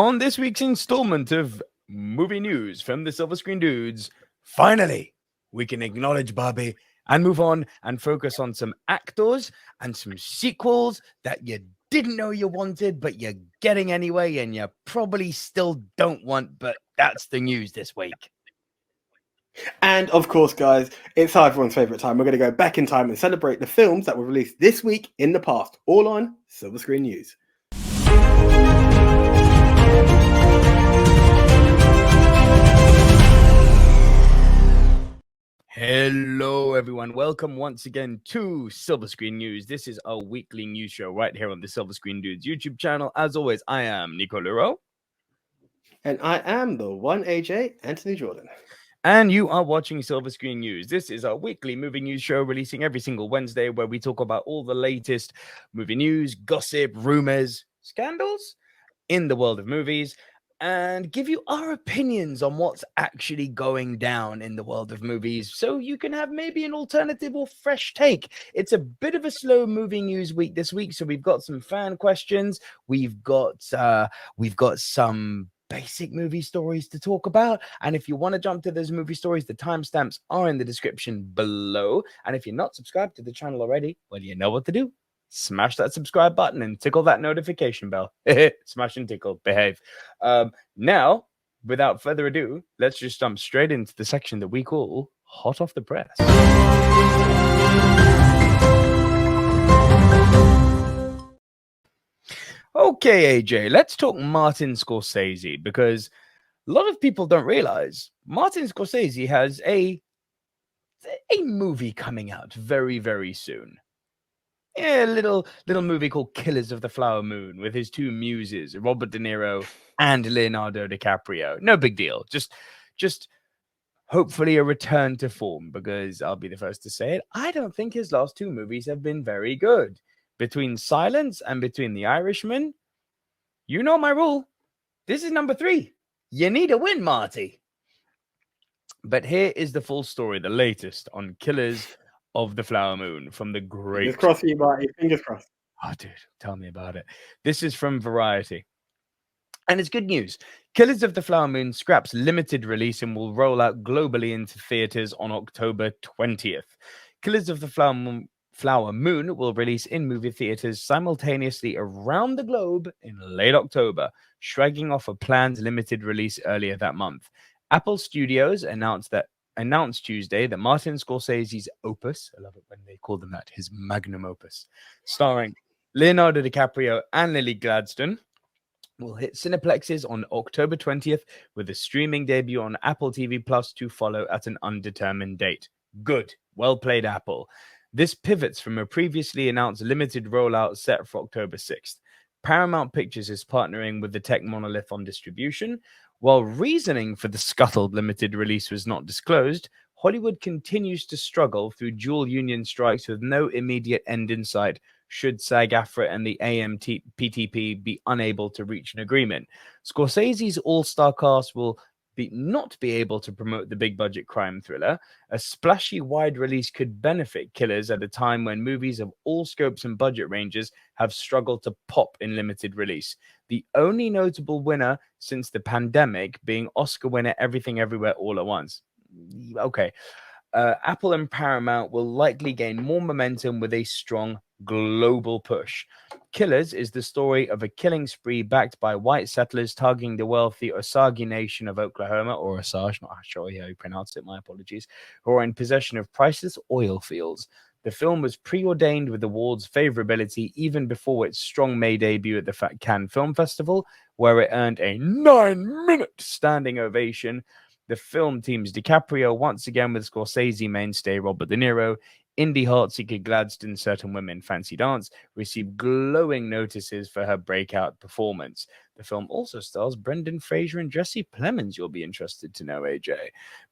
On this week's installment of movie news from the Silver Screen Dudes, finally, we can acknowledge Barbie and move on and focus on some actors and some sequels that you didn't know you wanted, but you're getting anyway, and you probably still don't want, but that's the news this week. And of course, guys, it's everyone's favourite time. We're going to go back in time and celebrate the films that were released this week in the past, all on Silver Screen News. Hello, everyone. Welcome once again to Silver Screen News. This is our weekly news show right here on the Silver Screen Dudes YouTube channel. As always, I am Nico Leroux. And I am the one AJ, Anthony Jordan. And you are watching Silver Screen News. This is our weekly movie news show releasing every single Wednesday where we talk about all the latest movie news, gossip, rumors, scandals in the world of movies, and give you our opinions on what's actually going down in the world of movies so you can have maybe an alternative or fresh take. It's a bit of a slow movie news week this week, so we've got some fan questions. We've got some basic movie stories to talk about, and if you want to jump to those movie stories, the timestamps are in the description below. And if you're not subscribed to the channel already, well, you know what to do. Smash that subscribe button and tickle that notification bell. Smash and tickle, behave. Now, without further ado, let's just jump straight into the section that we call Hot Off the Press. Okay, AJ, let's talk Martin Scorsese, because a lot of people don't realize Martin Scorsese has a movie coming out very, very soon. Yeah, a little movie called Killers of the Flower Moon with his two muses, Robert De Niro and Leonardo DiCaprio. No big deal. Just hopefully a return to form, because I'll be the first to say it, I don't think his last two movies have been very good. Between Silence and between The Irishman, you know my rule. This is number 3. You need a win, Marty. But here is the full story, the latest on Killers of the Flower Moon from the great... Fingers crossed for you, Marty. Fingers crossed. Oh, dude, tell me about it. This is from Variety. And it's good news. Killers of the Flower Moon scraps limited release and will roll out globally into theaters on October 20th. Killers of the Flower Moon will release in movie theaters simultaneously around the globe in late October, shrugging off a planned limited release earlier that month. Apple Studios announced Tuesday that Martin Scorsese's opus, I love it when they call them that, his magnum opus, starring Leonardo DiCaprio and Lily Gladstone, will hit cineplexes on October 20th with a streaming debut on Apple TV Plus to follow at an undetermined date. Good. Well played, Apple. This pivots from a previously announced limited rollout set for October 6th. Paramount Pictures is partnering with the tech monolith on distribution. While reasoning for the scuttled limited release was not disclosed, Hollywood continues to struggle through dual union strikes with no immediate end in sight should SAG-AFTRA and the AMPTP be unable to reach an agreement. Scorsese's all-star cast will not be able to promote the big-budget crime thriller. A splashy wide release could benefit Killers at a time when movies of all scopes and budget ranges have struggled to pop in limited release. The only notable winner since the pandemic being Oscar winner Everything Everywhere All at Once. Okay. Apple and Paramount will likely gain more momentum with a strong global push. Killers is the story of a killing spree backed by white settlers targeting the wealthy Osage Nation of Oklahoma, or Osage, not sure how you pronounce it, my apologies, who are in possession of priceless oil fields. The film was preordained with awards favorability even before its strong May debut at the Cannes Film Festival, where it earned a 9-minute standing ovation. The film teams DiCaprio once again with Scorsese mainstay Robert De Niro. Indie heartseeker Gladstone, Certain Women Fancy Dance, received glowing notices for her breakout performance. The film also stars Brendan Fraser and Jesse Plemons, you'll be interested to know, AJ.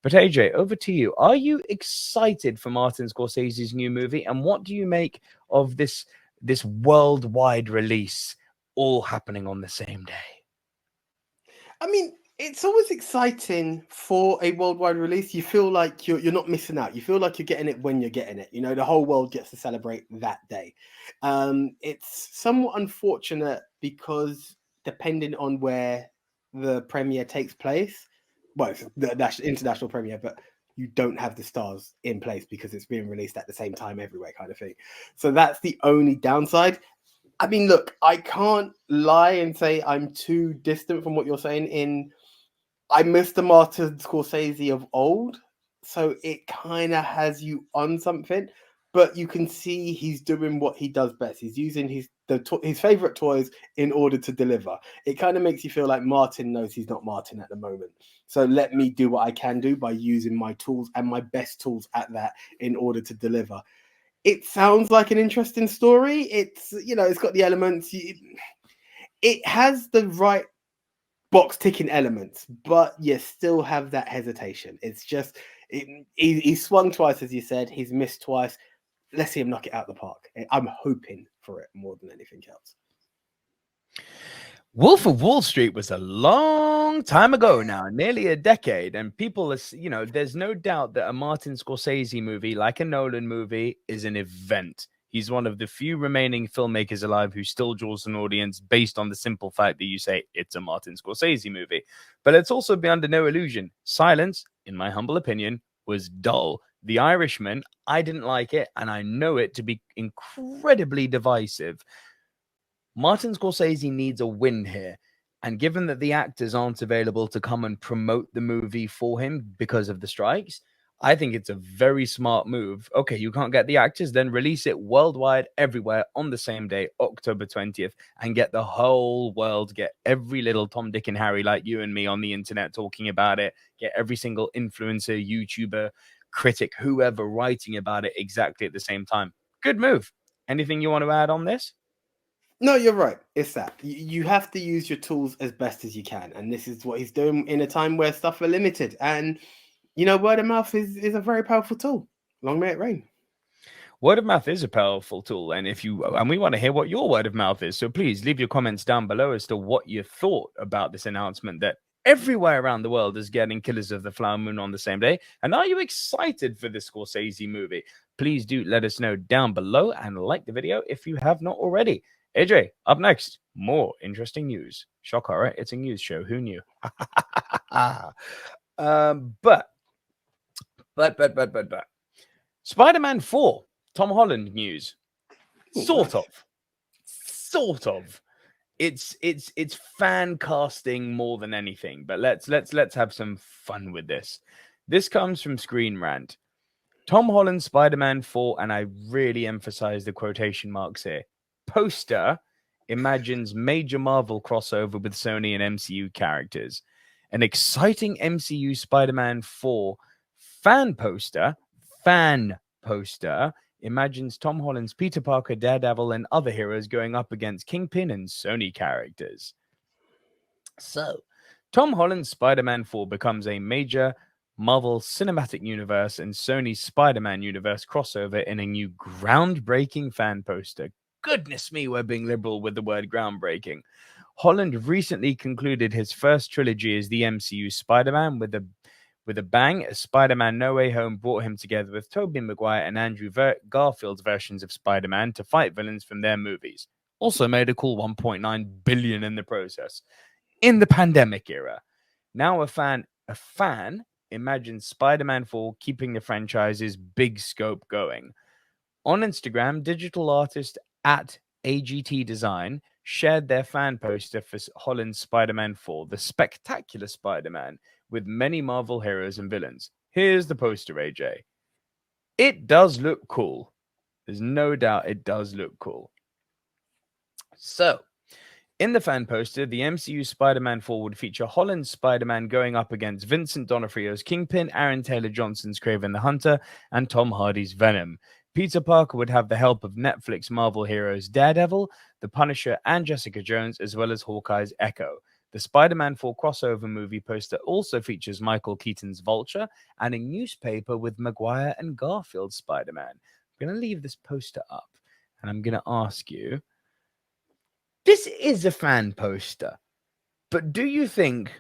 But AJ, over to you. Are you excited for Martin Scorsese's new movie? And what do you make of this worldwide release all happening on the same day? I mean, it's always exciting for a worldwide release. You feel like you're not missing out. You feel like you're getting it when you're getting it. You know, the whole world gets to celebrate that day. It's somewhat unfortunate because depending on where the premiere takes place. Well, it's the international premiere, but you don't have the stars in place because it's being released at the same time everywhere, kind of thing. So that's the only downside. I mean, look, I can't lie and say I'm too distant from what you're saying. I miss the Martin Scorsese of old, so it kind of has you on something. But you can see he's doing what he does best. He's using his favorite toys in order to deliver. It kind of makes you feel like Martin knows he's not Martin at the moment. So let me do what I can do by using my tools and my best tools at that in order to deliver. It sounds like an interesting story. It's it's got the elements. It has the right box ticking elements, but you still have that hesitation. It's just he swung twice, as you said. He's missed twice. Let's see him knock it out the park. I'm hoping for it more than anything else. Wolf of Wall Street was a long time ago now, nearly a decade, and people are, there's no doubt that a Martin Scorsese movie, like a Nolan movie, is an event. He's one of the few remaining filmmakers alive who still draws an audience based on the simple fact that you say it's a Martin Scorsese movie. But let's also be under no illusion. Silence, in my humble opinion, was dull. The Irishman, I didn't like it, and I know it to be incredibly divisive. Martin Scorsese needs a win here. And given that the actors aren't available to come and promote the movie for him because of the strikes, I think it's a very smart move. Okay, you can't get the actors, then release it worldwide, everywhere on the same day, October 20th, and get the whole world, get every little Tom, Dick, and Harry like you and me on the internet talking about it, get every single influencer, YouTuber, critic, whoever writing about it exactly at the same time. Good move. Anything you want to add on this? No, you're right. It's that. You have to use your tools as best as you can. And this is what he's doing in a time where stuff are limited. And, word of mouth is a very powerful tool. Long may it rain. Word of mouth is a powerful tool, and we want to hear what your word of mouth is. So please leave your comments down below as to what you thought about this announcement that everywhere around the world is getting Killers of the Flower Moon on the same day. And are you excited for this Scorsese movie? Please do let us know down below and like the video if you have not already. AJ, up next, more interesting news. Shock horror, it's a news show. Who knew? But. Spider-Man 4, Tom Holland news. Sort of. It's fan casting more than anything, but let's have some fun with this. This comes from Screen Rant. Tom Holland Spider-Man 4, and I really emphasize the quotation marks here. Poster imagines major Marvel crossover with Sony and MCU characters. An exciting MCU Spider-Man 4 fan poster imagines Tom Holland's Peter Parker, Daredevil, and other heroes going up against Kingpin and Sony characters. So, Tom Holland's Spider-Man 4 becomes a major Marvel Cinematic Universe and Sony's Spider-Man universe crossover in a new groundbreaking fan poster. Goodness me, we're being liberal with the word groundbreaking. Holland recently concluded his first trilogy as the MCU Spider-Man with a bang, as Spider-Man No Way Home brought him together with Tobey Maguire and Andrew Garfield's versions of Spider-Man to fight villains from their movies. Also made a cool $1.9 billion in the process. In the pandemic era, now a fan imagines Spider-Man 4 keeping the franchise's big scope going. On Instagram, digital artist at AGT Design shared their fan poster for Holland's Spider-Man 4, the spectacular Spider-Man, with many Marvel heroes and villains. Here's the poster, AJ. It does look cool. There's no doubt it does look cool. So, in the fan poster, the MCU Spider-Man 4 would feature Holland's Spider-Man going up against Vincent D'Onofrio's Kingpin, Aaron Taylor Johnson's Kraven the Hunter, and Tom Hardy's Venom. Peter Parker would have the help of Netflix Marvel heroes Daredevil, The Punisher, and Jessica Jones, as well as Hawkeye's Echo. The Spider-Man 4 crossover movie poster also features Michael Keaton's Vulture and a newspaper with Maguire and Garfield Spider-Man. I'm going to leave this poster up, and I'm going to ask you, this is a fan poster, but do you think,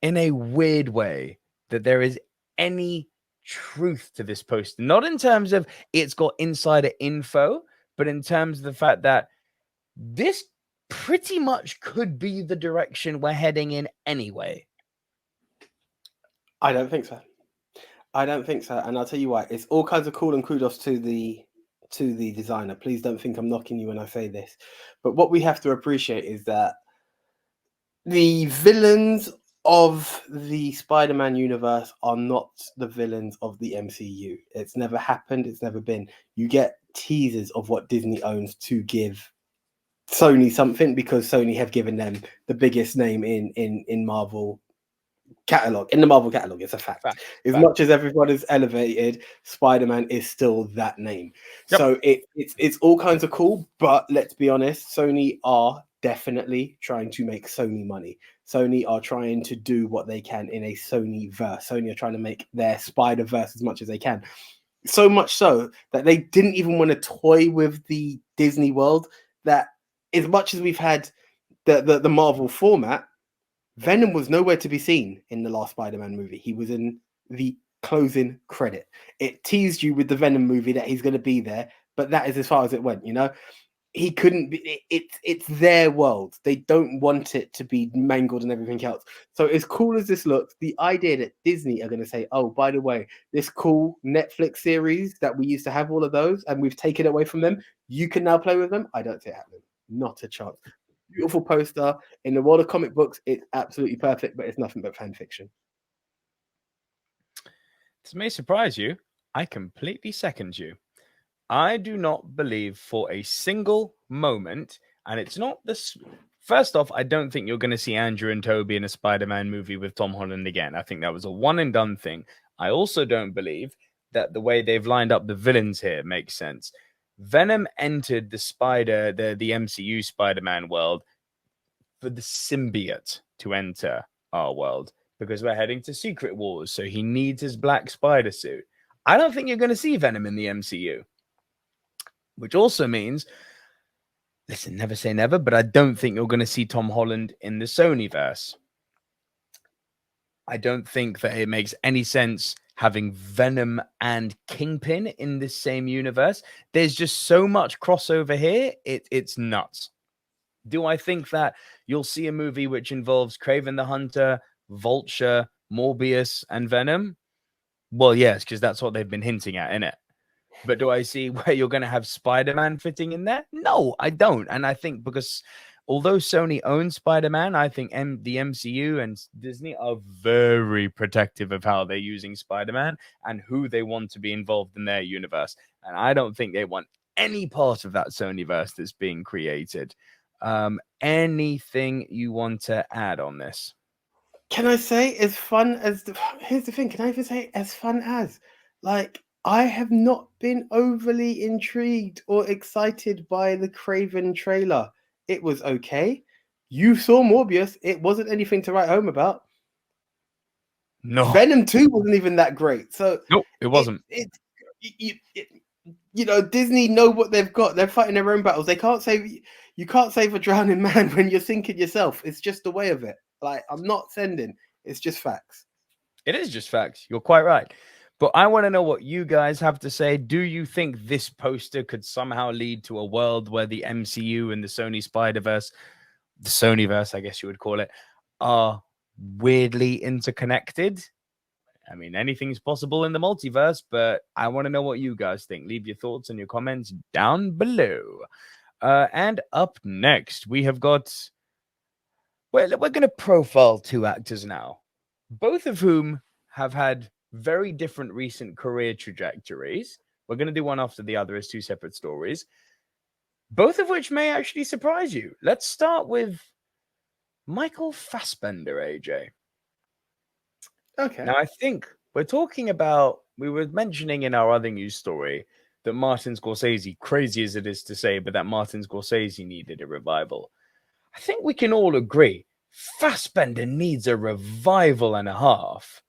in a weird way, that there is any truth to this poster? Not in terms of it's got insider info, but in terms of the fact that this pretty much could be the direction we're heading in anyway. I don't think so. I don't think so, and I'll tell you why. It's all kinds of cool and kudos to the designer. Please don't think I'm knocking you when I say this, but what we have to appreciate is that the villains of the Spider-Man universe are not the villains of the MCU. It's never happened. It's never been. You get teasers of what Disney owns to give Sony something because Sony have given them the biggest name in Marvel catalog. In the Marvel catalog, it's a fact. As much as everyone is elevated, Spider-Man is still that name. Yep. So it's all kinds of cool. But let's be honest, Sony are definitely trying to make Sony money. Sony are trying to do what they can in a Sony verse. Sony are trying to make their Spider-Verse as much as they can. So much so that they didn't even want to toy with the Disney world. That as much as we've had the Marvel format, Venom was nowhere to be seen in the last Spider-Man movie. He was in the closing credit. It teased you with the Venom movie that he's going to be there, but that is as far as it went, you know? He couldn't be, it's their world. They don't want it to be mangled and everything else. So as cool as this looks, the idea that Disney are going to say, oh, by the way, this cool Netflix series that we used to have all of those and we've taken it away from them, you can now play with them. I don't see it happening. Not a chance. Beautiful poster. In the world of comic books, it's absolutely perfect, but it's nothing but fan fiction. This may surprise you. I completely second you. I do not believe for a single moment, and it's not this. First off, I don't think you're going to see Andrew and Toby in a Spider-Man movie with Tom Holland again. I think that was a one and done thing. I also don't believe that the way they've lined up the villains here makes sense. Venom entered the MCU Spider-Man world for the symbiote to enter our world because we're heading to Secret Wars, so he needs his black spider suit. I don't think you're going to see Venom in the MCU. Which also means, listen, never say never, but I don't think you're going to see Tom Holland in the Sonyverse. I don't think that it makes any sense having Venom and Kingpin in the same universe. There's just so much crossover here. It's nuts. Do I think that you'll see a movie which involves Kraven the Hunter, Vulture, Morbius, and Venom? Well, yes, because that's what they've been hinting at, innit? But do I see where you're going to have Spider-Man fitting in there? No, I don't. And I think because although Sony owns Spider-Man, I think the MCU and Disney are very protective of how they're using Spider-Man and who they want to be involved in their universe. And I don't think they want any part of that Sonyverse that's being created. Anything you want to add on this? Can I say as fun as here's the thing, can I even say as fun as like I have not been overly intrigued or excited by the Kraven trailer. It was okay. You saw Morbius. It wasn't anything to write home about. No. Venom 2 wasn't even that great. So nope, it wasn't. You know, Disney know what they've got. They're fighting their own battles. You can't save a drowning man when you're sinking yourself. It's just the way of it. Like, I'm not sending. It's just facts. It is just facts. You're quite right. But I want to know what you guys have to say. Do you think this poster could somehow lead to a world where the MCU and the Sony Spider-Verse, the Sonyverse, I guess you would call it, are weirdly interconnected? I mean, anything's possible in the multiverse, but I want to know what you guys think. Leave your thoughts and your comments down below. And up next, we have got... Well, we're going to profile two actors now, both of whom have had very different recent career trajectories. We're going to do one after the other as two separate stories, both of which may actually surprise you. Let's start with Michael Fassbender, AJ. Okay. Now, I think we're talking about, we were mentioning in our other news story that Martin Scorsese, crazy as it is to say, but that Martin Scorsese needed a revival. I think we can all agree Fassbender needs a revival and a half.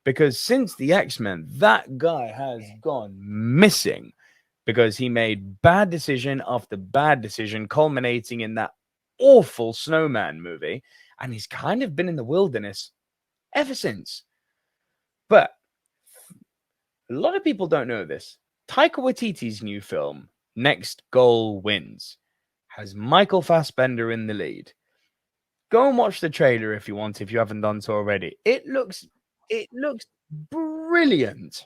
Because since the X-Men, that guy has gone missing because he made bad decision after bad decision, culminating in that awful Snowman movie. And he's kind of been in the wilderness ever since. But a lot of people don't know this. Taika Waititi's new film, Next Goal Wins, has Michael Fassbender in the lead. Go and watch the trailer if you want, if you haven't done so already. It looks brilliant.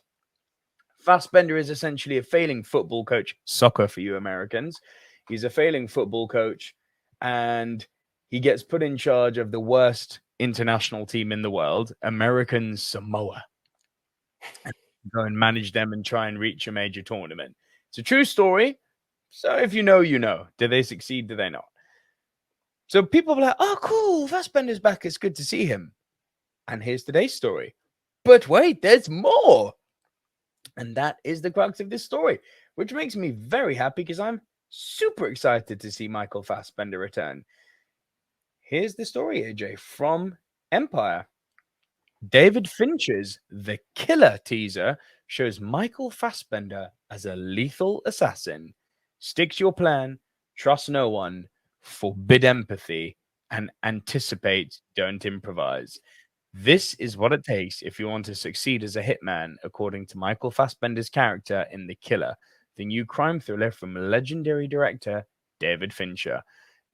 Fassbender is essentially a failing football coach, soccer for you Americans. He's a failing football coach, and he gets put in charge of the worst international team in the world, American Samoa. And go and manage them and try and reach a major tournament. It's a true story. So if you know, you know. Do they succeed? Do they not? So people were like, oh, cool, Fassbender's back. It's good to see him. And here's today's story. But wait, there's more. And that is the crux of this story, which makes me very happy because I'm super excited to see Michael Fassbender return. Here's the story, AJ, from Empire. David Fincher's The Killer teaser shows Michael Fassbender as a lethal assassin. Stick to your plan, trust no one, forbid empathy, and anticipate, don't improvise. This is what it takes if you want to succeed as a hitman, according to Michael Fassbender's character in The Killer, the new crime thriller from legendary director David Fincher.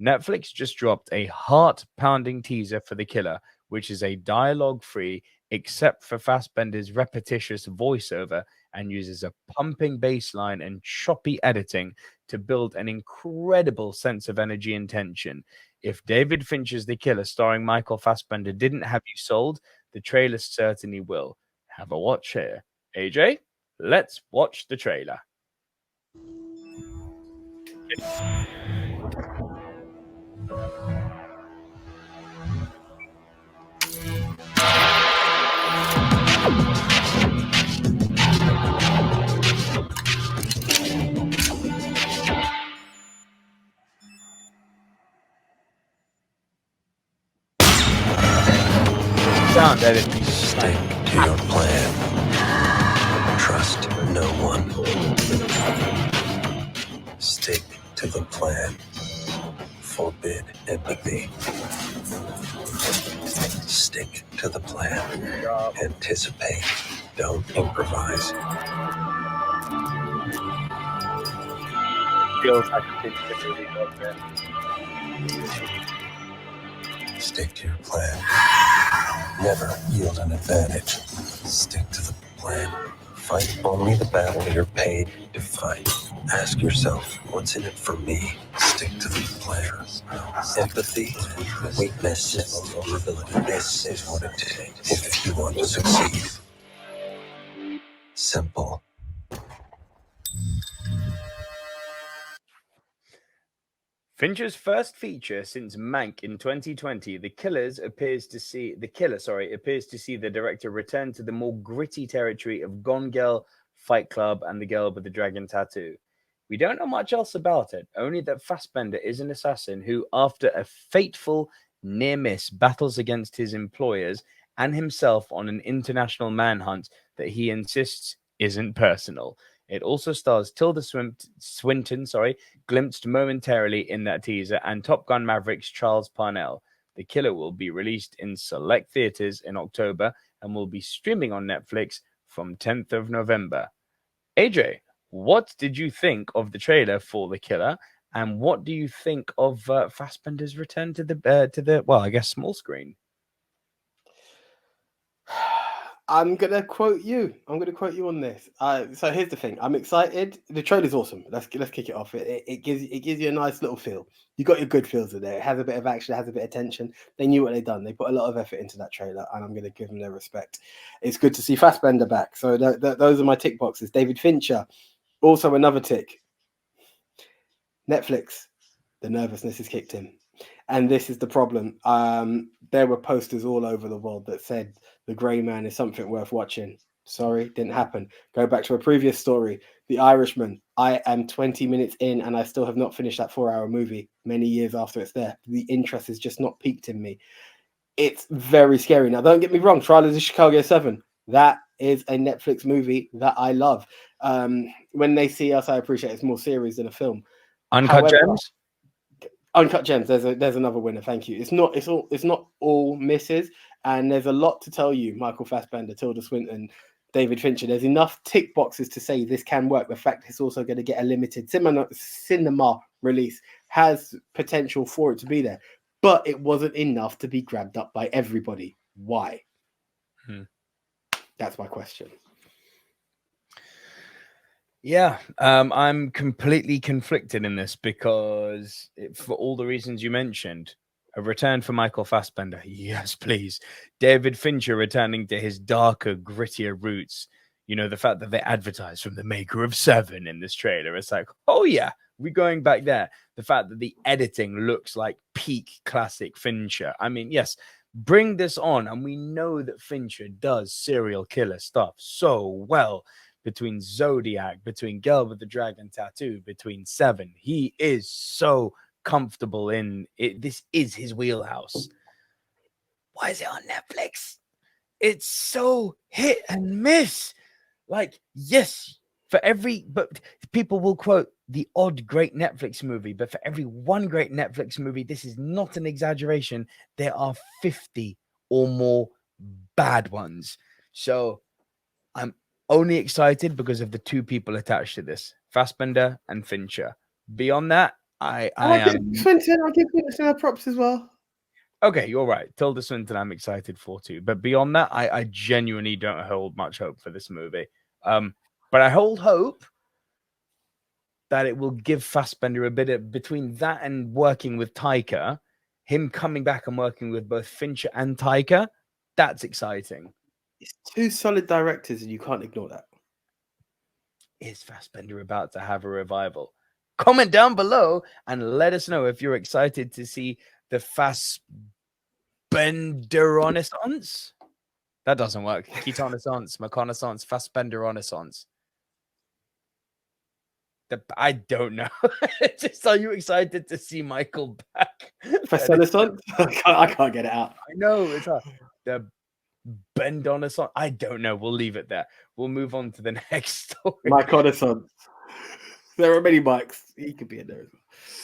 Netflix just dropped a heart-pounding teaser for The Killer, which is a dialogue-free, except for Fassbender's repetitious voiceover, and uses a pumping bass line and choppy editing to build an incredible sense of energy and tension. If David Fincher's The Killer starring Michael Fassbender didn't have you sold, the trailer certainly will. Have a watch here. AJ, let's watch the trailer. Sound editing. Stick to your plan. Trust no one. Stick to the plan. Forbid empathy. Stick to the plan. Anticipate. Don't improvise. Feels like a big movie out there. Stick to your plan. Never yield an advantage. Stick to the plan. Fight only the battle you're paid to fight. Ask yourself, what's in it for me? Stick to the plan. Empathy, weakness, and vulnerability. This is what it takes if you want to succeed. Simple. Fincher's first feature since Mank in 2020, The Killer appears to see the director return to the more gritty territory of Gone Girl, Fight Club, and The Girl with the Dragon Tattoo. We don't know much else about it, only that Fassbender is an assassin who, after a fateful near miss, battles against his employers and himself on an international manhunt that he insists isn't personal. It also stars Tilda Swinton, glimpsed momentarily in that teaser, and Top Gun Maverick's Charles Parnell. The Killer will be released in select theaters in October and will be streaming on Netflix from 10th of November. AJ, what did you think of the trailer for The Killer, and what do you think of Fassbender's return to the small screen? I'm gonna quote you. I'm gonna quote you on this. So here's the thing. I'm excited. The trailer's awesome. Let's kick it off. It gives you a nice little feel. You got your good feels in there. It has a bit of action. It has a bit of tension. They knew what they'd done. They put a lot of effort into that trailer, and I'm gonna give them their respect. It's good to see Fassbender back. So those are my tick boxes. David Fincher, also another tick. Netflix, the nervousness has kicked in. And this is the problem. There were posters all over the world that said The Grey Man is something worth watching. Sorry, didn't happen. Go back to a previous story, The Irishman. I am 20 minutes in and I still have not finished that 4-hour movie many years after it's there. The interest is just not peaked in me. It's very scary. Now, don't get me wrong, Trial of the Chicago 7. That is a Netflix movie that I love. When They See Us, I appreciate it's more series than a film. Uncut Gems? Uncut Gems. There's another winner. Thank you. It's not all misses, and there's a lot to tell you. Michael Fassbender, Tilda Swinton, David Fincher. There's enough tick boxes to say this can work. The fact it's also going to get a limited cinema release has potential for it to be there, but it wasn't enough to be grabbed up by everybody. Why? That's my question. Yeah, I'm completely conflicted in this because for all the reasons you mentioned, a return for Michael Fassbender, yes, please. David Fincher returning to his darker, grittier roots. You know, the fact that they advertise from the maker of Seven in this trailer. It's like, oh yeah, we're going back there. The fact that the editing looks like peak classic Fincher. I mean, yes, bring this on. And we know that Fincher does serial killer stuff so well. Between Zodiac, between Girl with the Dragon Tattoo, between Seven. He is so comfortable in it. This is his wheelhouse. Why is it on Netflix? It's so hit and miss. Like, yes, but people will quote the odd great Netflix movie, but for every one great Netflix movie, this is not an exaggeration. There are 50 or more bad ones. So I'm only excited because of the two people attached to this, Fassbender and Fincher. Beyond that, I am... Swinton, I'll give Swinton her props as well. Okay, you're right. Tilda Swinton, I'm excited for too. But beyond that, I genuinely don't hold much hope for this movie. But I hold hope that it will give Fassbender a bit of, between that and working with Taika, him coming back and working with both Fincher and Taika, that's exciting. It's two solid directors, and you can't ignore that. Is Fassbender about to have a revival? Comment down below and let us know if you're excited to see the Fassbender Renaissance. That doesn't work. Keaton-naissance, McConaissance, Fassbender Renaissance. I don't know. Just, are you excited to see Michael back? Fassbender? I can't get it out. I know it's the bend on us. I don't know. We'll leave it there. We'll move on to the next story. Mike Renaissance. There are many Mikes. He could be in there as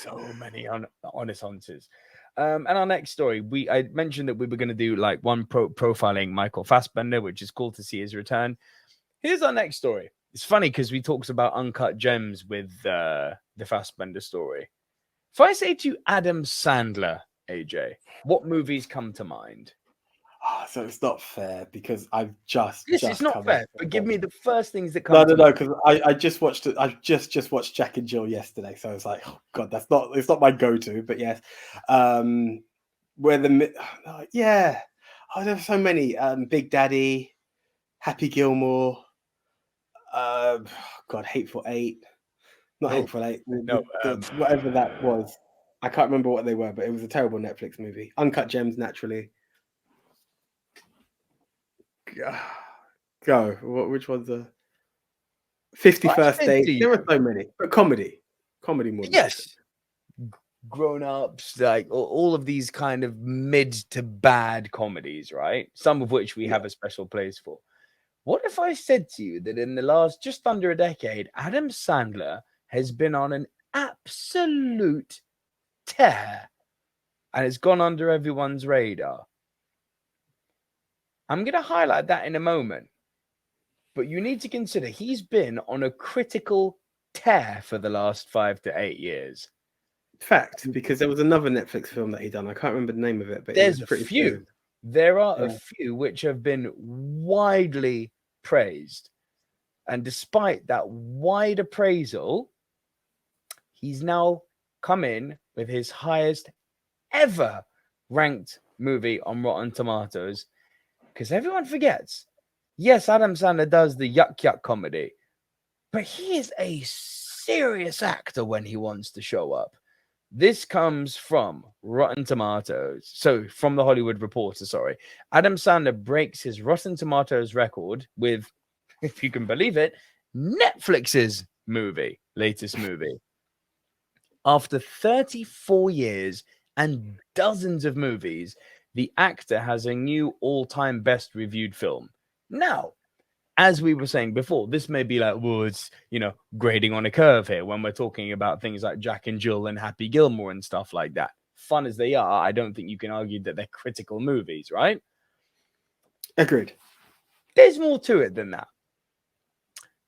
well. So many Renaissances. And our next story, I mentioned that we were going to do like one profiling Michael Fassbender, which is cool to see his return. Here's our next story. It's funny because we talked about uncut gems with the Fassbender story. If I say to you Adam Sandler, AJ, what movies come to mind? So it's not fair because I've It's not fair, but give me the first things that come. No, because I just watched it. I just watched Jack and Jill yesterday, so I was like, oh god, it's not my go-to, but yes, there's so many. Big Daddy, Happy Gilmore, Hateful Eight, not Hateful Eight, whatever that was. I can't remember what they were, but it was a terrible Netflix movie. Uncut Gems, naturally. Go. Which one's the 51st Date? There are so many, but comedy more. Yes, Grown Ups, like all of these kind of mid to bad comedies, right? Some of which we have a special place for. What if I said to you that in the last just under a decade, Adam Sandler has been on an absolute tear and it's gone under everyone's radar? I'm going to highlight that in a moment. But you need to consider he's been on a critical tear for the last 5 to 8 years. Fact, because there was another Netflix film that he done. I can't remember the name of it, but there's a few. Good. There are a few which have been widely praised. And despite that wide appraisal, he's now come in with his highest ever ranked movie on Rotten Tomatoes. Because everyone forgets, yes, Adam Sandler does the yuck comedy, but he is a serious actor when he wants to show up. This comes from Rotten Tomatoes. So from the Hollywood Reporter, sorry. Adam Sandler breaks his Rotten Tomatoes record with, if you can believe it, Netflix's latest movie. After 34 years and dozens of movies, the actor has a new all-time best reviewed film. Now, as we were saying before, this may be like, well, it's, grading on a curve here when we're talking about things like Jack and Jill and Happy Gilmore and stuff like that. Fun as they are, I don't think you can argue that they're critical movies, right? Agreed. There's more to it than that.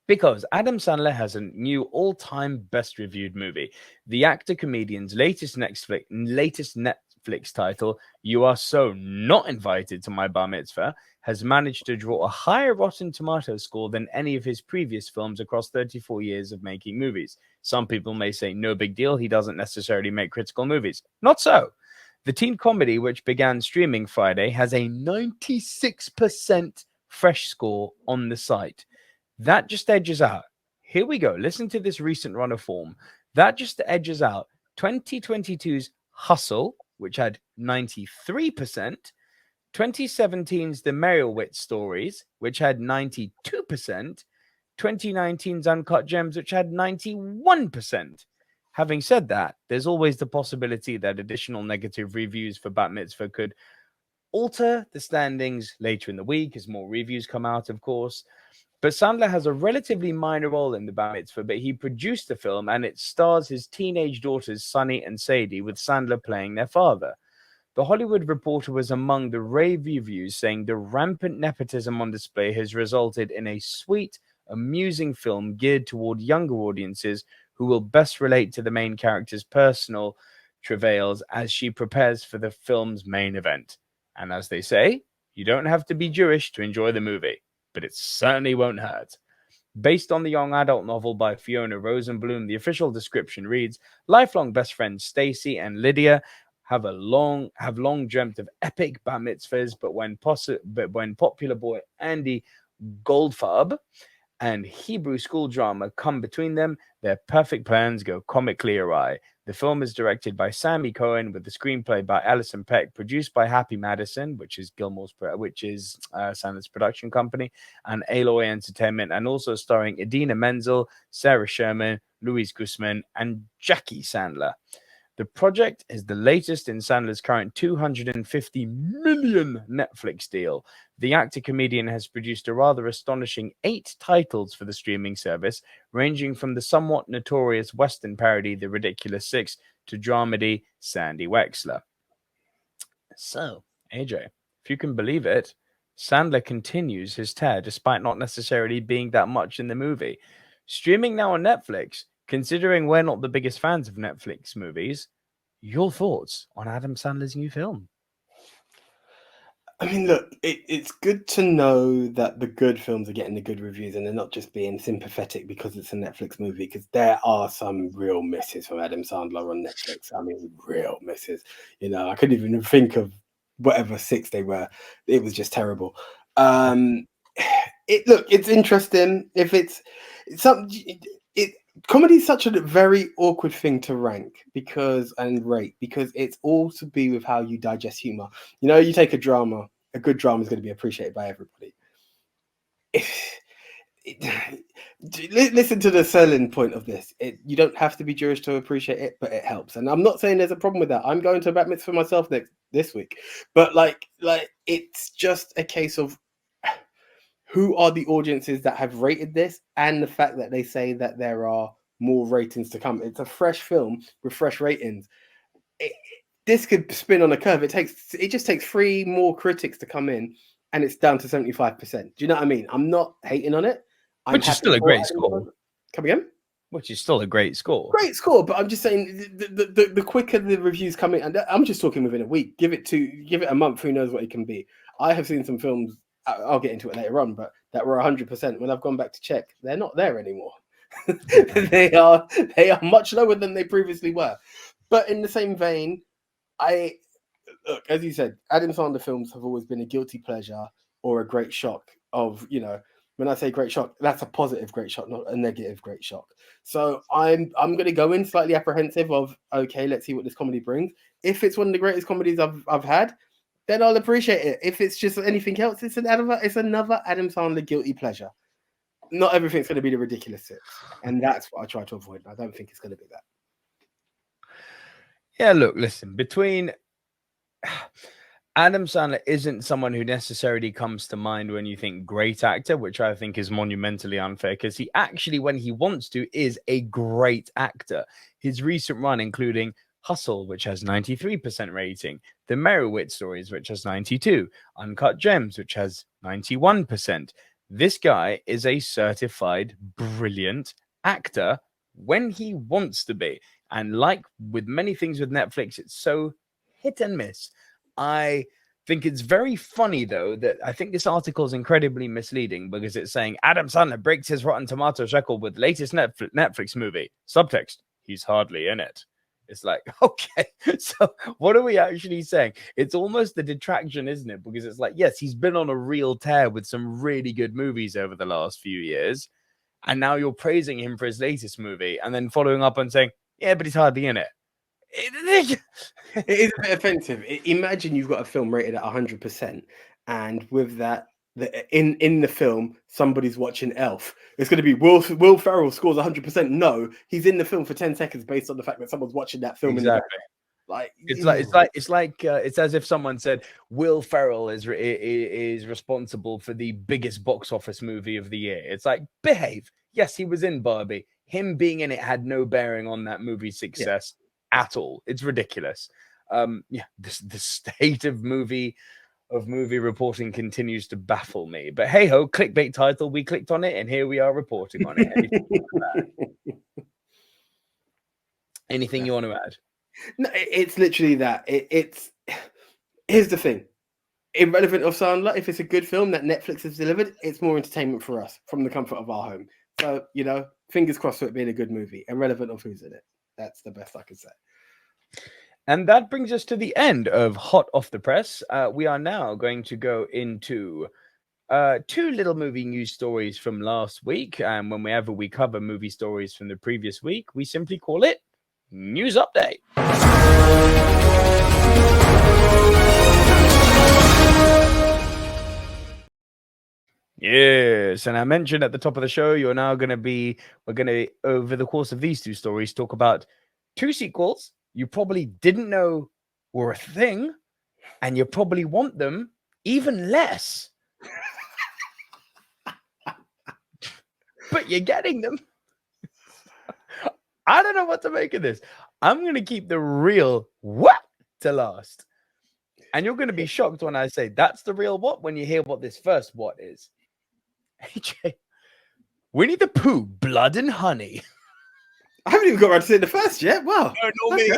Because Adam Sandler has a new all-time best-reviewed movie. The actor-comedian's latest Netflix title, You Are So Not Invited to My Bar Mitzvah, has managed to draw a higher Rotten Tomatoes score than any of his previous films across 34 years of making movies. Some people may say, no big deal, he doesn't necessarily make critical movies. Not so. The teen comedy, which began streaming Friday, has a 96% fresh score on the site. That just edges out. Here we go. Listen to this recent run of form. That just edges out 2022's Hustle, which had 93%, 2017's The Merowitz Stories, which had 92%, 2019's Uncut Gems, which had 91%. Having said that, there's always the possibility that additional negative reviews for Bat Mitzvah could alter the standings later in the week as more reviews come out, of course. But Sandler has a relatively minor role in the Bat Mitzvah, but he produced the film and it stars his teenage daughters, Sunny and Sadie, with Sandler playing their father. The Hollywood Reporter was among the rave reviews, saying the rampant nepotism on display has resulted in a sweet, amusing film geared toward younger audiences who will best relate to the main character's personal travails as she prepares for the film's main event. And as they say, you don't have to be Jewish to enjoy the movie, but it certainly won't hurt. Based on the young adult novel by Fiona Rosenblum, the official description reads, lifelong best friends Stacy and Lydia have long dreamt of epic bat mitzvahs, but when popular boy Andy Goldfarb and Hebrew school drama come between them, their perfect plans go comically awry. The film is directed by Sammy Cohen with the screenplay by Alison Peck, produced by Happy Madison, which is Sandler's production company, and Aloy Entertainment, and also starring Idina Menzel, Sarah Sherman, Luis Guzman, and Jackie Sandler. The project is the latest in Sandler's current $250 million Netflix deal. The actor-comedian has produced a rather astonishing 8 titles for the streaming service, ranging from the somewhat notorious Western parody The Ridiculous Six to dramedy Sandy Wexler. So, AJ, if you can believe it, Sandler continues his tear despite not necessarily being that much in the movie. Streaming now on Netflix, considering we're not the biggest fans of Netflix movies, your thoughts on Adam Sandler's new film? I mean, look, it's good to know that the good films are getting the good reviews and they're not just being sympathetic because it's a Netflix movie, because there are some real misses from Adam Sandler on Netflix. I mean, real misses. You know, I couldn't even think of whatever 6 they were. It was just terrible. It's interesting. If it's something... Comedy is such a very awkward thing to rank and rate because it's all to be with how you digest humor. You know, you take a good drama is going to be appreciated by everybody. Listen to the selling point of this. You don't have to be Jewish to appreciate it, but it helps. And I'm not saying there's a problem with that. I'm going to a bat mitzvah myself this week, but like it's just a case of who are the audiences that have rated this, and the fact that they say that there are more ratings to come. It's a fresh film with fresh ratings. This could spin on a curve. It just takes 3 more critics to come in, and it's down to 75%. Do you know what I mean? I'm not hating on it. Which is still a great score. Come again? Which is still a great score. Great score, but I'm just saying the quicker the reviews come in, and I'm just talking within a week. Give it a month. Who knows what it can be? I have seen some films. I'll get into it later on, but that were 100%. When I've gone back to check, they're not there anymore. They are much lower than they previously were. But in the same vein, look, as you said, Adam Sandler films have always been a guilty pleasure or a great shock. When I say great shock, that's a positive great shock, not a negative great shock. So I'm going to go in slightly apprehensive of, okay, let's see what this comedy brings. If it's one of the greatest comedies I've had, then I'll appreciate it. If it's just anything else, it's another Adam Sandler guilty pleasure. Not everything's going to be The Ridiculous Six, and that's what I try to avoid. I don't think it's going to be that. Yeah, look, listen, between Adam Sandler isn't someone who necessarily comes to mind when you think great actor, which I think is monumentally unfair, because he actually, when he wants to, is a great actor. His recent run, including Hustle, which has 93% rating, The Merowitz Stories, which has 92%, Uncut Gems, which has 91%, This guy is a certified brilliant actor when he wants to be. And like with many things with Netflix, it's so hit and miss. I think it's very funny, though, that I think this article is incredibly misleading because it's saying Adam Sandler breaks his Rotten Tomatoes record with latest Netflix movie. Subtext, he's hardly in it. It's like, okay, so what are we actually saying? It's almost the detraction, isn't it? Because it's like, yes, he's been on a real tear with some really good movies over the last few years. And now you're praising him for his latest movie and then following up and saying, yeah, but he's hardly in it. It is a bit offensive. Imagine you've got a film rated at 100%, and with that, in the film, somebody's watching Elf. It's going to be Will Ferrell scores 100%. No, he's in the film for 10 seconds based on the fact that someone's watching that film. Exactly. Like it's as if someone said Will Ferrell is responsible for the biggest box office movie of the year. It's like, behave. Yes, he was in Barbie. Him being in it had no bearing on that movie's success at all. It's ridiculous. The state of movie reporting continues to baffle me. But hey ho, clickbait title. We clicked on it, and here we are reporting on it. Anything you want to add? No, it's literally that. Here's the thing. Irrelevant of Sandler, if it's a good film that Netflix has delivered, it's more entertainment for us from the comfort of our home. So, fingers crossed for it being a good movie. Irrelevant of who's in it. That's the best I can say. And that brings us to the end of Hot Off the Press. We are now going to go into two little movie news stories from last week. And whenever we cover movie stories from the previous week, we simply call it News Update. Yes, and I mentioned at the top of the show, we're going to, over the course of these two stories, talk about two sequels you probably didn't know were a thing, and you probably want them even less. But you're getting them. I don't know what to make of this. I'm going to keep the real what to last. And you're going to be shocked when I say that's the real what when you hear what this first what is. AJ, Winnie the Pooh, Blood and Honey. I haven't even got around to seeing the first yet. Wow. No, me.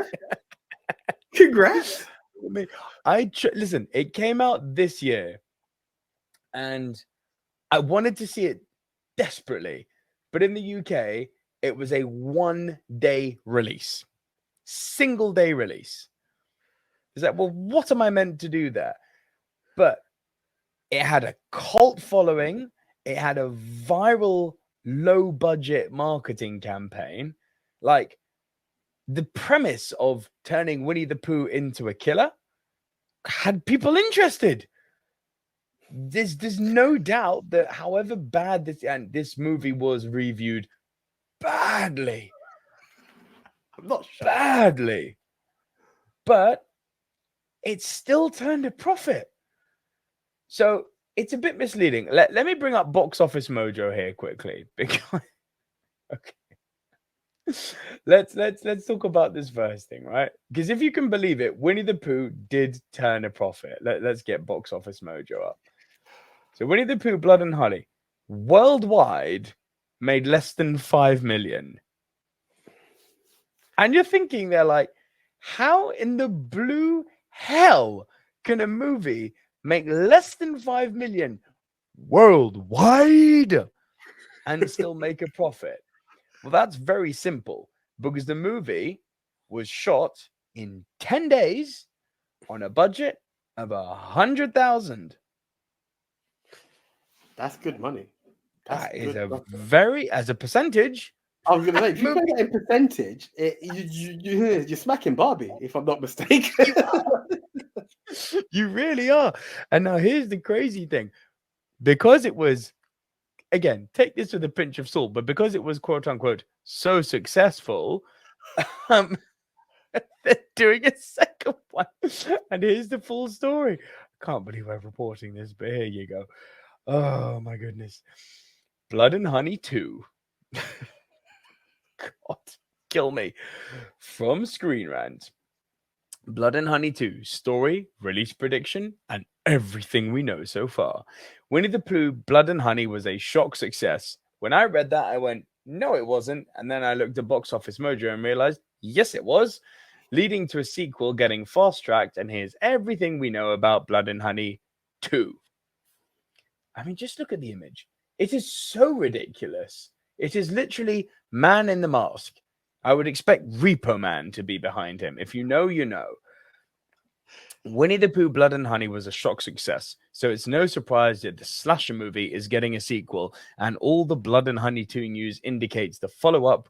Congrats. Listen, it came out this year and I wanted to see it desperately. But in the UK, it was a 1-day release. Single day release. Is that, well, what am I meant to do there? But it had a cult following. It had a viral, low-budget marketing campaign. Like, the premise of turning Winnie the Pooh into a killer had people interested. There's no doubt that however bad this movie was reviewed badly. I'm not sure. Badly. But it still turned a profit. So it's a bit misleading. Let me bring up Box Office Mojo here quickly because okay. Let's talk about this first thing, right? Because if you can believe it, Winnie the Pooh did turn a profit. Let's get Box Office Mojo up. So Winnie the Pooh, Blood and Honey, worldwide made less than 5 million. And you're thinking they're like, how in the blue hell can a movie make less than 5 million worldwide and still make a profit? Well, that's very simple because the movie was shot in 10 days on a budget of 100,000. That's good money. That is as a percentage. I was going to say, if you put that in percentage, you're smacking Barbie, if I'm not mistaken. You really are. And now here's the crazy thing. Because it was, again, take this with a pinch of salt, but because it was quote unquote so successful, they're doing a second one. And here's the full story. I can't believe I'm reporting this, but here you go. Oh my goodness. Blood and Honey 2. God, kill me. From Screen Rant. Blood and Honey 2, story, release prediction, and everything we know so far. Winnie the Pooh, Blood and Honey was a shock success. When I read that, I went, no, it wasn't. And then I looked at Box Office Mojo and realized, yes, it was, leading to a sequel getting fast tracked. And here's everything we know about Blood and Honey 2. I mean, just look at the image. It is so ridiculous. It is literally Man in the Mask. I would expect Repo Man to be behind him. If you know, you know. Winnie the Pooh Blood and Honey was a shock success, so it's no surprise that the slasher movie is getting a sequel, and all the Blood and Honey 2 news indicates the follow-up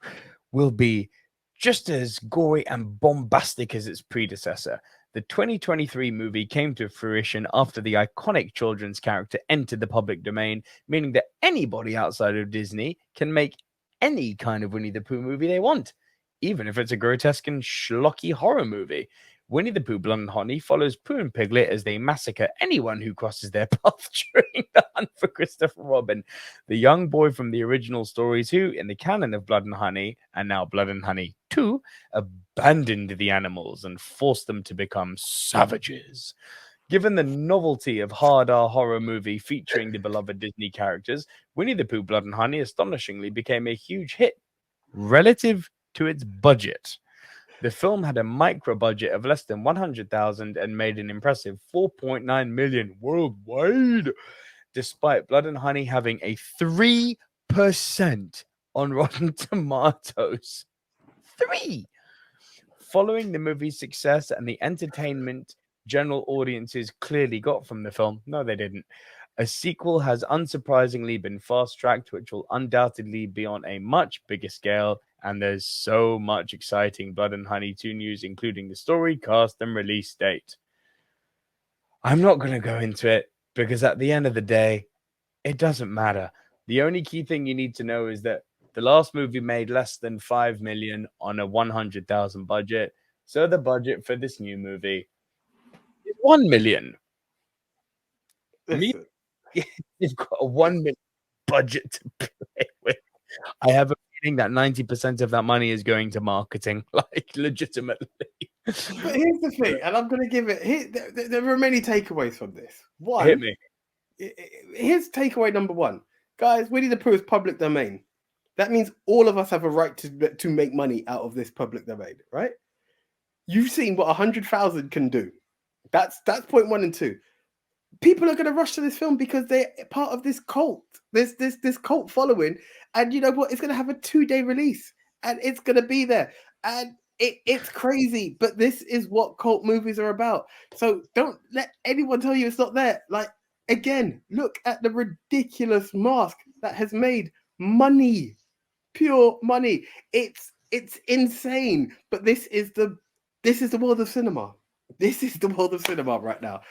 will be just as gory and bombastic as its predecessor. The 2023 movie came to fruition after the iconic children's character entered the public domain, meaning that anybody outside of Disney can make any kind of Winnie the Pooh movie they want, even if it's a grotesque and schlocky horror movie. Winnie the Pooh Blood and Honey follows Pooh and Piglet as they massacre anyone who crosses their path during the hunt for Christopher Robin, the young boy from the original stories who, in the canon of Blood and Honey, and now Blood and Honey 2, abandoned the animals and forced them to become savages. Given the novelty of hard R horror movie featuring the beloved Disney characters, Winnie the Pooh Blood and Honey astonishingly became a huge hit relative to its budget. The film had a micro budget of less than $100,000 and made an impressive $4.9 million worldwide, despite Blood and Honey having a 3% on Rotten Tomatoes. 3! Following the movie's success and the entertainment general audiences clearly got from the film, no, they didn't. A sequel has unsurprisingly been fast-tracked, which will undoubtedly be on a much bigger scale, and there's so much exciting Blood and Honey 2 news, including the story, cast, and release date. I'm not going to go into it, because at the end of the day, it doesn't matter. The only key thing you need to know is that the last movie made less than $5 million on a $100,000 budget, so the budget for this new movie is $1 million. Listen, You've got a $1 million budget to play with. I have a feeling that 90% of that money is going to marketing, like legitimately. but here's the thing, and I'm going to give it. There are many takeaways from this. One, Hit me. Here's takeaway number one, guys. Winnie the Pooh is public domain. That means all of us have a right to make money out of this public domain, right? You've seen what 100,000 can do. That's point 1 and 2. People are going to rush to this film because they're part of this cult. There's this cult following, and you know what? It's going to have a 2-day release, and it's going to be there, and it's crazy. But this is what cult movies are about. So don't let anyone tell you it's not there. Like, again, look at the ridiculous mask that has made money, pure money. It's insane. But this is the world of cinema. This is the world of cinema right now.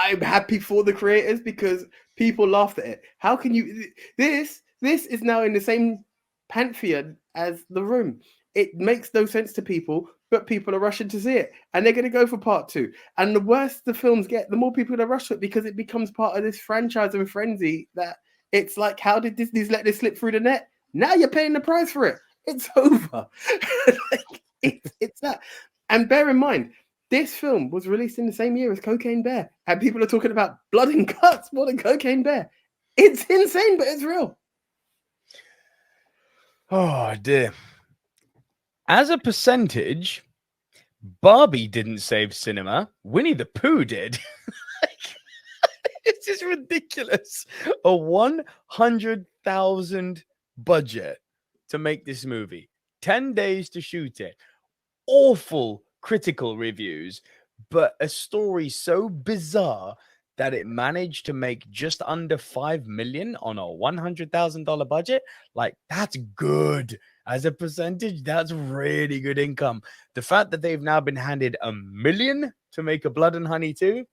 I'm happy for the creators because people laughed at it. How can you? This is now in the same pantheon as The Room. It makes no sense to people, but people are rushing to see it, and they're going to go for part 2. And the worse the films get, the more people are going to rush to it because it becomes part of this franchise and frenzy that it's like, how did Disney let this slip through the net? Now you're paying the price for it. It's over. It's that. And bear in mind, this film was released in the same year as Cocaine Bear, and people are talking about blood and guts more than Cocaine Bear. It's insane, but it's real. Oh, dear. As a percentage, Barbie didn't save cinema. Winnie the Pooh did. It's just ridiculous. A 100,000 budget to make this movie. 10 days to shoot it. Awful critical reviews, but a story so bizarre that it managed to make just under $5 million on a $100,000 budget. Like, that's good. As a percentage, that's really good income. The fact that they've now been handed $1 million to make a Blood and Honey 2,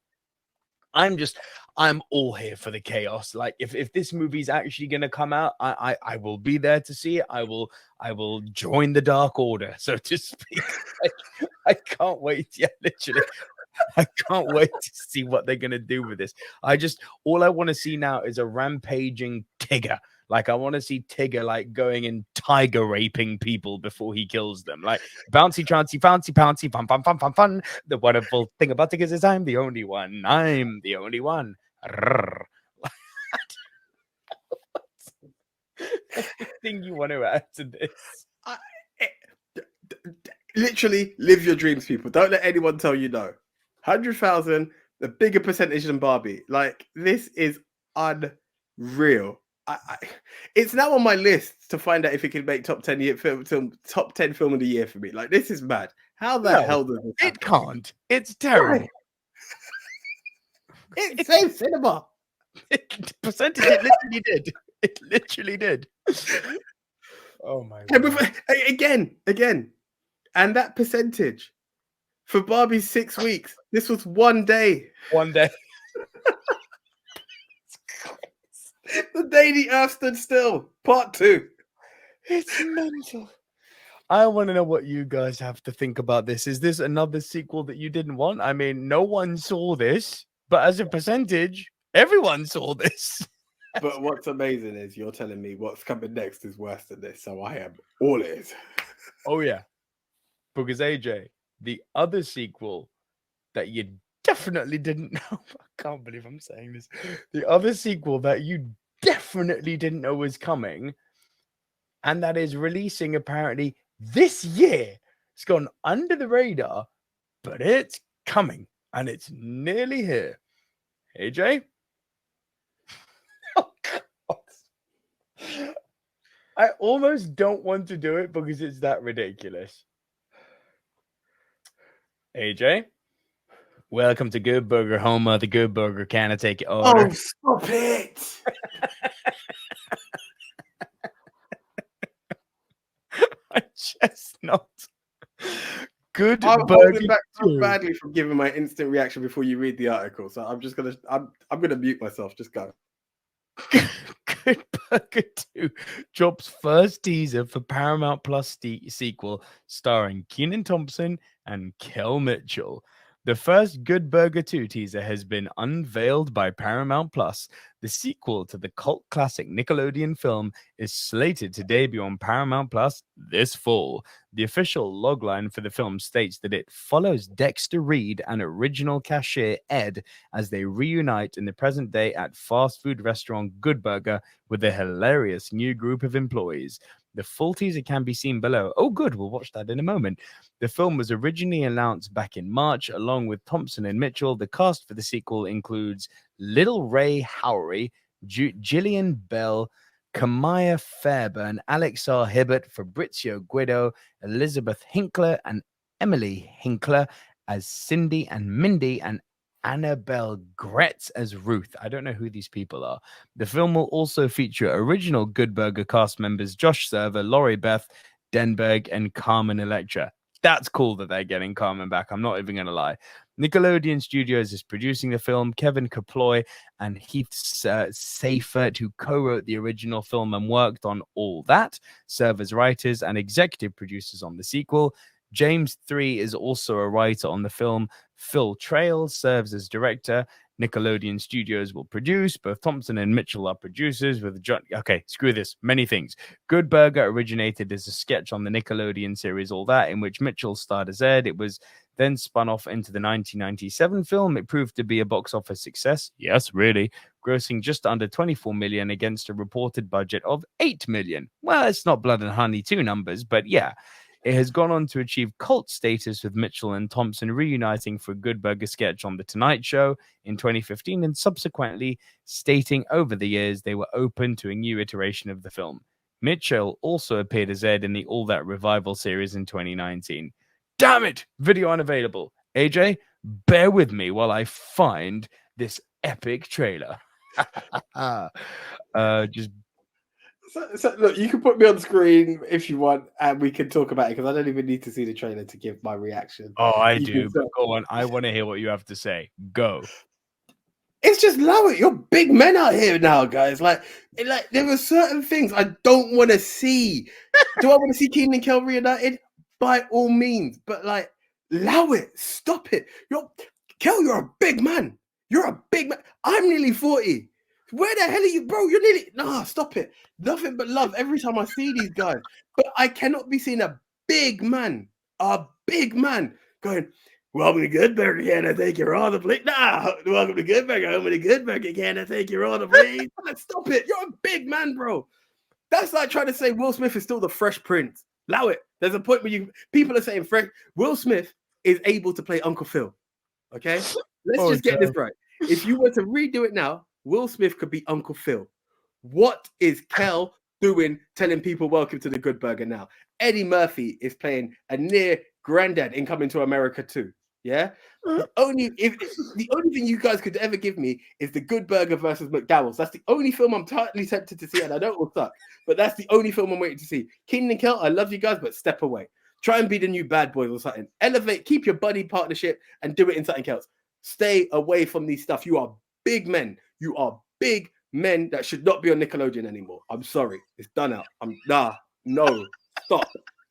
I'm all here for the chaos. Like, if this movie's actually going to come out, I will be there to see it. I will join the Dark Order, so to speak. I can't wait. Yeah, literally. I can't wait to see what they're going to do with this. All I want to see now is a rampaging Tigger. Like, I want to see Tigger like going and tiger raping people before he kills them. Like, bouncy, chancy, fancy, pouncy, fun, fun, fun, fun, fun. The wonderful thing about Tigger is I'm the only one. I'm the only one. Anything you want to add to this? Literally, live your dreams, people. Don't let anyone tell you no. 100,000, the bigger percentage than Barbie. Like, this is unreal. It's now on my list to find out if it can make top 10 top 10 film of the year for me. Like, this is mad. How the hell does this happen? It can't. It's terrible. It saves cinema. Percentage, it literally did. It literally did. Oh my god. Again. And that percentage for Barbie's 6 weeks, this was 1 day. 1 day. The day the earth stood still. Part 2. It's mental. I want to know what you guys have to think about this. Is this another sequel that you didn't want? I mean, no one saw this, but as a percentage, everyone saw this. But what's amazing is you're telling me what's coming next is worse than this. So I am all ears. Oh, yeah. Because AJ, the other sequel that you definitely didn't know. I can't believe I'm saying this. The other sequel that you definitely didn't know was coming, and that is releasing apparently this year. It's gone under the radar, but it's coming and it's nearly here. AJ? Oh, God. I almost don't want to do it because it's that ridiculous. AJ? Welcome to Good Burger Homa, the Good Burger. Can I take your order? Oh, stop it! My chestnut. Good I'm Burger holding back so 2. badly from giving my instant reaction before you read the article. So I'm just gonna I'm gonna mute myself. Just go. Good Burger 2 drops first teaser for Paramount Plus sequel starring Kenan Thompson and Kel Mitchell. The first Good Burger 2 teaser has been unveiled by Paramount Plus. The sequel to the cult classic Nickelodeon film is slated to debut on Paramount Plus this fall. The official logline for the film states that it follows Dexter Reed and original cashier Ed as they reunite in the present day at fast food restaurant Good Burger with a hilarious new group of employees. The full teaser can be seen below. Oh, good. We'll watch that in a moment. The film was originally announced back in March, along with Thompson and Mitchell. The cast for the sequel includes Little Ray Howery, Gillian Bell, Kamaya Fairburn, Alex R. Hibbert, Fabrizio Guido, Elizabeth Hinkler, and Emily Hinkler as Cindy and Mindy, and Annabelle Gretz as Ruth. I don't know who these people are. The film will also feature original Good Burger cast members Josh Server, Laurie Beth Denberg, and Carmen Electra. That's cool that they're getting Carmen back. I'm not even going to lie. Nickelodeon Studios is producing the film. Kevin Kaploy and Heath Seifert, who co-wrote the original film and worked on All That, serve as writers and executive producers on the sequel. James 3 is also a writer on the film. Phil Trail serves as director. Nickelodeon Studios will produce. Both Thompson and Mitchell are producers with John. Okay, screw this. Many things. Good Burger originated as a sketch on the Nickelodeon series All That, in which Mitchell starred as Ed. It was then spun off into the 1997 film. It proved to be a box office success. Yes, really. Grossing just under 24 million against a reported budget of 8 million. Well, it's not Blood and Honey 2 numbers, but yeah. It has gone on to achieve cult status with Mitchell and Thompson reuniting for a Good Burger sketch on The Tonight Show in 2015 and subsequently stating over the years they were open to a new iteration of the film. Mitchell also appeared as Ed in the All That Revival series in 2019. Damn it! Video unavailable. AJ, bear with me while I find this epic trailer. Just So look, you can put me on screen if you want, and we can talk about it because I don't even need to see the trailer to give my reaction. Oh, I do. But go on. I want to hear what you have to say. Go. It's just lower. You're big men out here now, guys. Like there are certain things I don't want to see. Do I want to see Keenan and Kel reunited? By all means, but like, allow it. Stop it. You're a big man. You're a big man. I'm nearly 40. Where the hell are you, bro? You're nearly stop it. Nothing but love every time I see these guys. But I cannot be seeing a big man going, welcome to Good Burger, can I take your order, please? Nah, welcome to Good Burger, home of the Good Burger, can I take your order, please? Like, stop it. You're a big man, bro. That's like trying to say Will Smith is still the Fresh Prince. Allow it. There's a point where people are saying Will Smith is able to play Uncle Phil. Okay? Let's just get this right. If you were to redo it now, Will Smith could be Uncle Phil. What is Kel doing telling people welcome to the Good Burger now? Eddie Murphy is playing a near granddad in Coming to America too. Yeah? The only thing you guys could ever give me is the Good Burger versus McDowell's. That's the only film I'm totally tempted to see, and I know it will suck, but that's the only film I'm waiting to see. Keenan and Kel, I love you guys, but step away. Try and be the new Bad Boys or something. Elevate, keep your buddy partnership, and do it in something else. Stay away from these stuff. You are big men. You are big men that should not be on Nickelodeon anymore. I'm sorry. It's done out. No.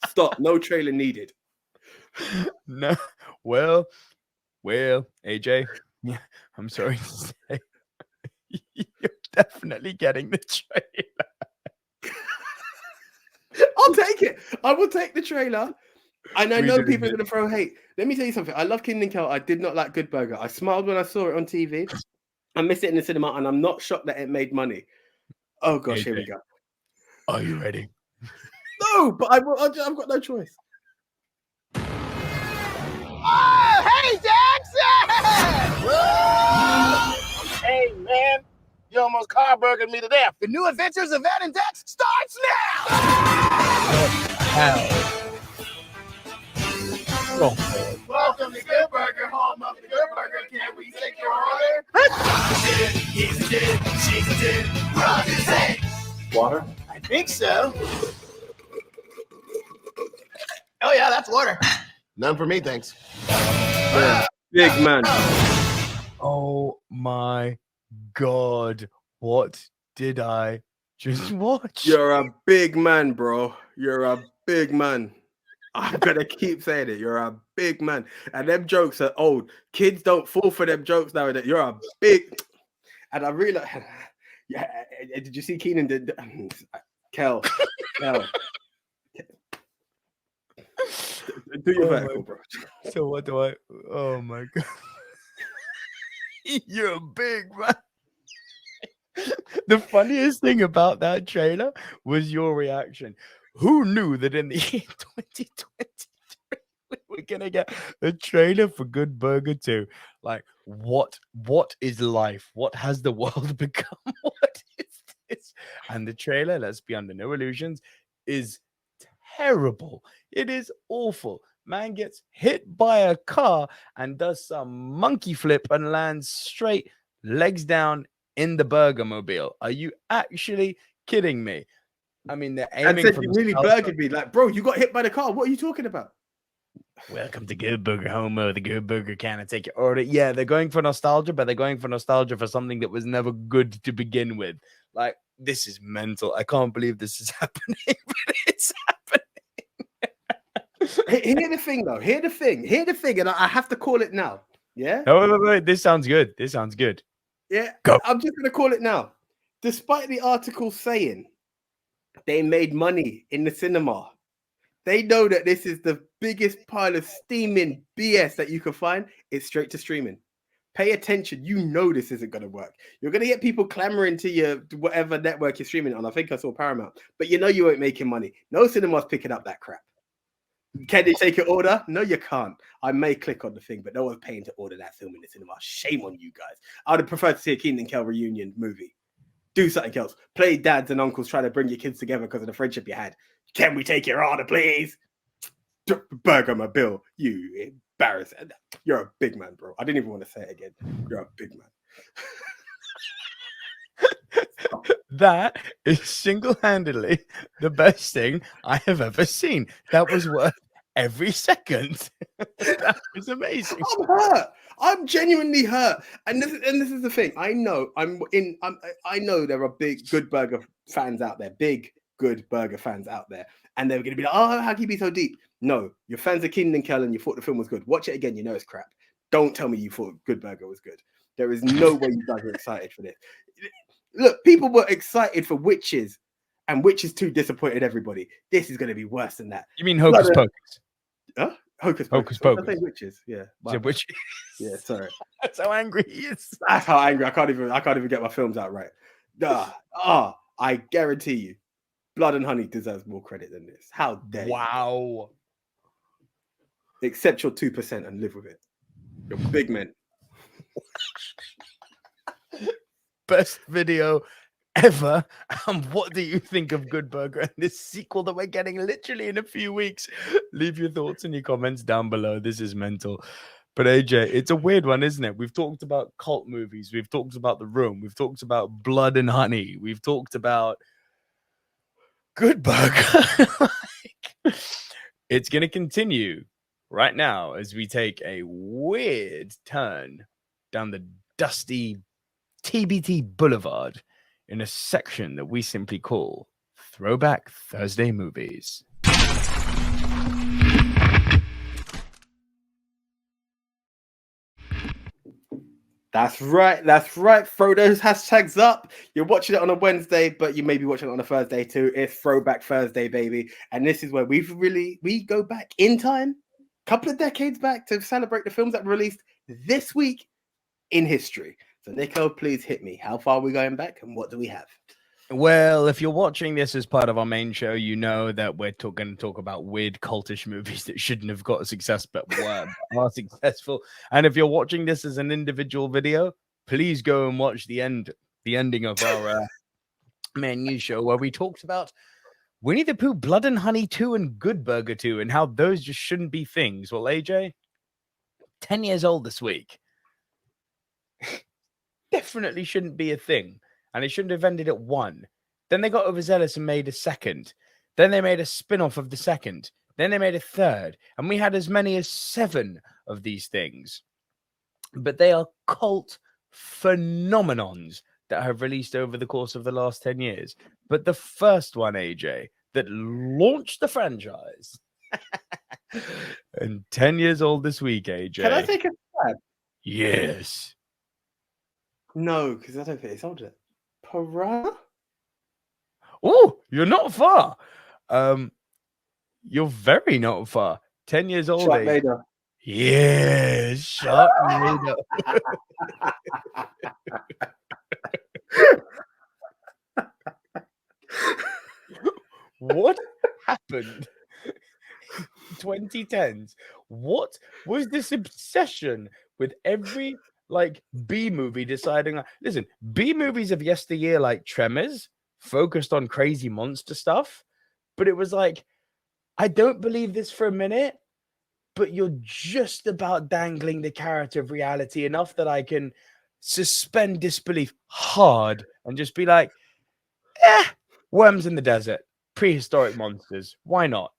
Stop. No trailer needed. No. Well, AJ, yeah, I'm sorry to say, you're definitely getting the trailer. I'll take it. I will take the trailer. And I know people are going to throw hate. Let me tell you something. I love Keenan and Kel. I did not like Good Burger. I smiled when I saw it on TV. I missed it in the cinema, and I'm not shocked that it made money. Oh, gosh, AJ, here we go. Are you ready? No, but I've got no choice. Oh, hey, Jackson! Hey, man. You almost car-burgered me to death. The new adventures of Ed and Dex starts now! Hell. Oh. Welcome to Good Burger, home of the Good Burger. Can we take your order? He's a did, she's a did, Roger's head. Water? I think so. Oh, yeah, that's water. None for me, thanks. Big man. Oh my God. What did I just watch? You're a big man, bro. You're a big man. I'm going to keep saying it. You're a big man. And them jokes are old. Kids don't fall for them jokes nowadays. You're a big... And I realized... Yeah, did you see Keenan? Kel. Do your vertical, bro. So what do I... Oh my God. You're a big man. The funniest thing about that trailer was your reaction. Who knew that in the year 2023 we were gonna get a trailer for Good Burger 2? Like, what is life? What has the world become? What is this? And the trailer, let's be under no illusions, is terrible. It is awful. Man gets hit by a car and does some monkey flip and lands straight legs down in the burger mobile. Are you actually kidding me? I mean, they're aiming for you nearly burgered me. Like, bro, you got hit by the car. What are you talking about? Welcome to Good Burger, home of the Good Burger. Can I take your order? Yeah, they're going for nostalgia, but they're going for nostalgia for something that was never good to begin with. Like, this is mental. I can't believe this is happening, but it's happening. Hear the thing, though. Hear the thing, and I have to call it now. Yeah? No, wait. This sounds good. Yeah, go. I'm just going to call it now. Despite the article saying they made money in the cinema, they know that this is the biggest pile of steaming BS that you can find. It's straight to streaming. Pay attention. You know this isn't going to work. You're going to get people clamoring to your whatever network you're streaming on. I think I saw Paramount. But you know you ain't making money. No cinema's picking up that crap. Can they take your order? No, you can't. I may click on the thing, but no one's paying to order that film in the cinema. Shame on you guys. I would have preferred to see a Keenan and Kel reunion movie. Do something else. Play dads and uncles trying to bring your kids together because of the friendship you had. Can we take your order, please? Burger my bill. You embarrassing. You're a big man, bro. I didn't even want to say it again. You're a big man. That is single-handedly the best thing I have ever seen. That was worth every second. That was amazing. I'm hurt. I'm genuinely hurt. And this is the thing. I know I know there are big Good Burger fans out there. Big Good Burger fans out there. And they're going to be like, oh, how can you be so deep? No, your fans are Keenan and Kel and you thought the film was good. Watch it again. You know it's crap. Don't tell me you thought Good Burger was good. There is no way you guys are excited for this. Look, people were excited for Witches, and Witches 2 disappointed everybody. This is going to be worse than that. You mean Hocus Pocus? Huh? Hocus Hocus Pocus. What did I Pocus. say? Witches. Yeah. You said Witches. Yeah. Sorry. That's how angry he is. That's how angry I can't even get my films out right. I guarantee you, Blood and Honey deserves more credit than this. How dare you? Wow. Accept your 2% and live with it. You're big men. Best video ever. And what do you think of Good Burger and this sequel that we're getting literally in a few weeks? Leave your thoughts and your comments down below. This is mental. But AJ, it's a weird one, isn't it? We've talked about cult movies. We've talked about The Room. We've talked about Blood and Honey. We've talked about Good Burger. It's going to continue right now as we take a weird turn down the dusty TBT Boulevard in a section that we simply call Throwback Thursday Movies. That's right. Throw those hashtags up. You're watching it on a Wednesday, but you may be watching it on a Thursday too. It's Throwback Thursday, baby. And this is where we go back in time, a couple of decades back, to celebrate the films that were released this week in history. So Nico, please hit me. How far are we going back and what do we have? Well, if you're watching this as part of our main show, you know that we're going to talk about weird cultish movies that shouldn't have got a success but are successful. And if you're watching this as an individual video, please go and watch the ending of our main news show where we talked about Winnie the Pooh, Blood and Honey 2 and Good Burger 2 and how those just shouldn't be things. Well, AJ, 10 years old this week. Definitely shouldn't be a thing. And it shouldn't have ended at 1. Then they got overzealous and made a second. Then they made a spin-off of the second. Then they made a third. And we had as many as 7 of these things. But they are cult phenomenons that have released over the course of the last 10 years. But the first one, AJ, that launched the franchise. And 10 years old this week, AJ. Can I take a stab? Yes. No, because I don't think it's older. Piranha? Oh, you're not far. You're very not far. 10 years old. Sharknado. Yes, Sharknado. What happened? 2010s. What was this obsession with every B movie deciding listen, B movies of yesteryear like Tremors focused on crazy monster stuff, but it was like, I don't believe this for a minute, but you're just about dangling the carrot of reality enough that I can suspend disbelief hard and just be like, worms in the desert, prehistoric monsters, why not?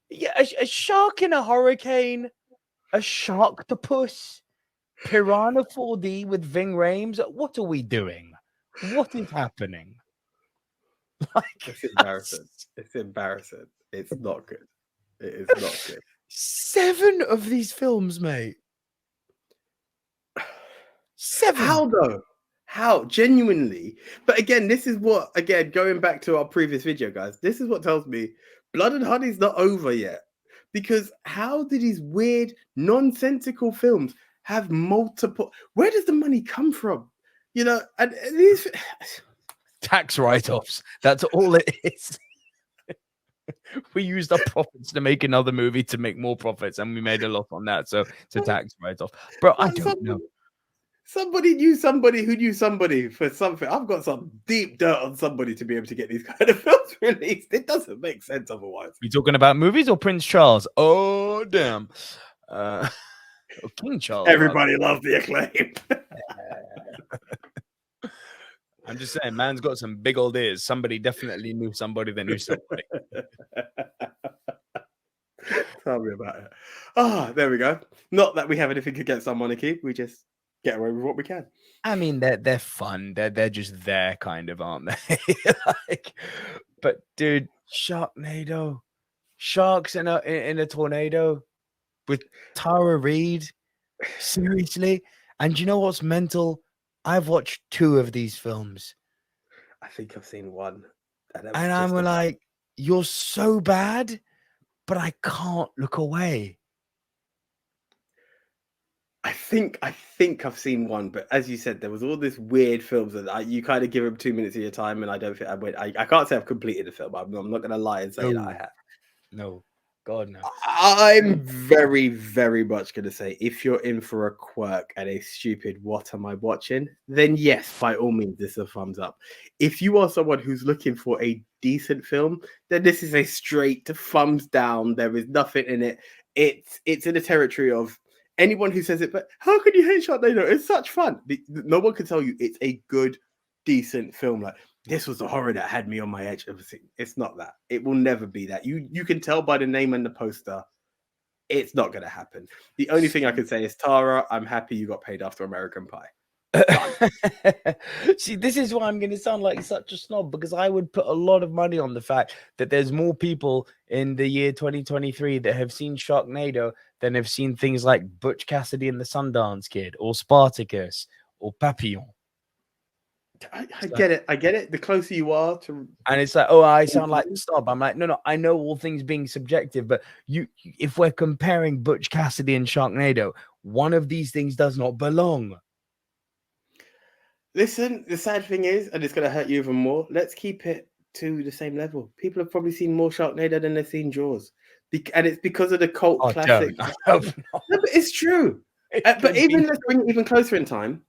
Yeah, a shark in a hurricane, a sharktopus, Piranha 4D with Ving Rhames. What are we doing? What is happening? It's embarrassing. It's embarrassing. It's not good. It is not good. 7 of these films, mate. 7. How though? How? Genuinely. But again, this is what, going back to our previous video, guys, this is what tells me Blood and Honey's not over yet. Because how do these weird, nonsensical films have multiple? Where does the money come from? You know, and these tax write-offs. That's all it is. We used our profits to make another movie to make more profits, and we made a loss on that. So it's a tax write-off. Bro, I don't know. Somebody knew somebody who knew somebody for something. I've got some deep dirt on somebody to be able to get these kind of films released. It doesn't make sense otherwise. We talking about movies or Prince Charles? Oh, damn. King Charles. Everybody loves the Acclaim. I'm just saying, man's got some big old ears. Somebody definitely knew somebody that knew somebody. Tell me about it. Ah, there we go. Not that we have anything against our monarchy. We just get away with what we can. I mean, they're fun. They're just there, kind of, aren't they? But dude, Sharknado, sharks in a tornado with Tara Reid. Seriously, and you know what's mental? I've watched 2 of these films, I think I've seen one. And that was and I'm just like, you're so bad, but I can't look away. I think I've seen one, but as you said, there was all this weird films that you kind of give them 2 minutes of your time, and I don't think I went. I can't say I've completed the film. I'm not going to lie and say that I have. No, God no. I'm very, very much going to say if you're in for a quirk and a stupid "what am I watching," then yes, by all means, this is a thumbs up. If you are someone who's looking for a decent film, then this is a straight thumbs down. There is nothing in it. It's in the territory of anyone who says it, but how can you hate Sharknado? It's such fun. No one can tell you it's a good, decent film. Like, this was the horror that had me on my edge. It's not that. It will never be that. You can tell by the name and the poster. It's not going to happen. The only thing I can say is, Tara, I'm happy you got paid after American Pie. See, this is why I'm going to sound like such a snob, because I would put a lot of money on the fact that there's more people in the year 2023 that have seen Sharknado than have seen things like Butch Cassidy and the Sundance Kid, or Spartacus, or Papillon. I get it. I get it. The closer you are to, and it's like, oh, I sound like a snob. I'm like, no, I know all things being subjective, but if we're comparing Butch Cassidy and Sharknado, one of these things does not belong. Listen, the sad thing is, and it's going to hurt you even more, let's keep it to the same level. People have probably seen more Sharknado than they've seen Jaws. And it's because of the cult classic. No, but it's true. But even let's bring it even closer in time.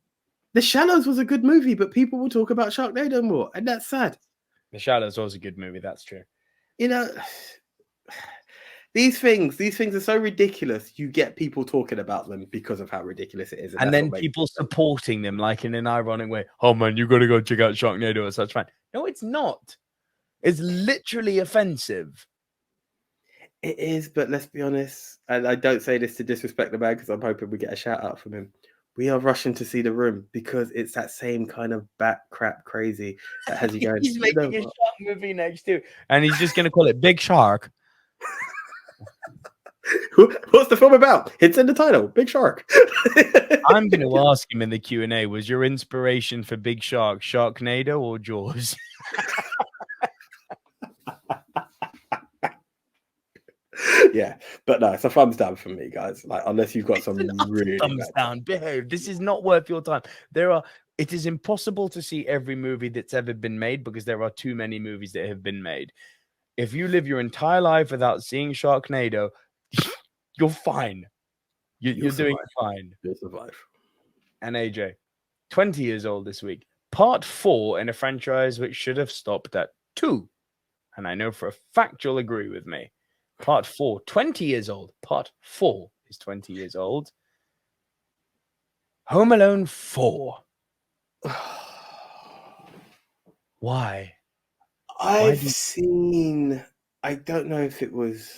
The Shallows was a good movie, but people will talk about Sharknado more, and that's sad. The Shallows was a good movie, that's true. You know, these things are so ridiculous. You get people talking about them because of how ridiculous it is. And then people supporting them, like in an ironic way. Oh man, you got to go check out Sharknado. It's such fun. No, it's not. It's literally offensive. It is, but let's be honest. And I don't say this to disrespect the man, because I'm hoping we get a shout out from him. We are rushing to see The Room because it's that same kind of bat crap crazy that has you going. He's making a shark movie next too, and he's just going to call it Big Shark. What's the film about? It's in the title, Big Shark. I'm going to ask him in the Q&A, was your inspiration for Big Shark Sharknado or Jaws? Yeah, but no, it's a thumbs down for me, guys. Like, unless you've got it's some really thumbs down. Behave. This is not worth your time. It is impossible to see every movie that's ever been made because there are too many movies that have been made. If you live your entire life without seeing Sharknado, you're fine. You're doing fine. You'll survive. And AJ, 20 years old this week. Part 4 in a franchise which should have stopped at 2. And I know for a fact you'll agree with me. Part 4, 20 years old. Part 4 is 20 years old. Home Alone 4. Why? I've seen, I don't know if it was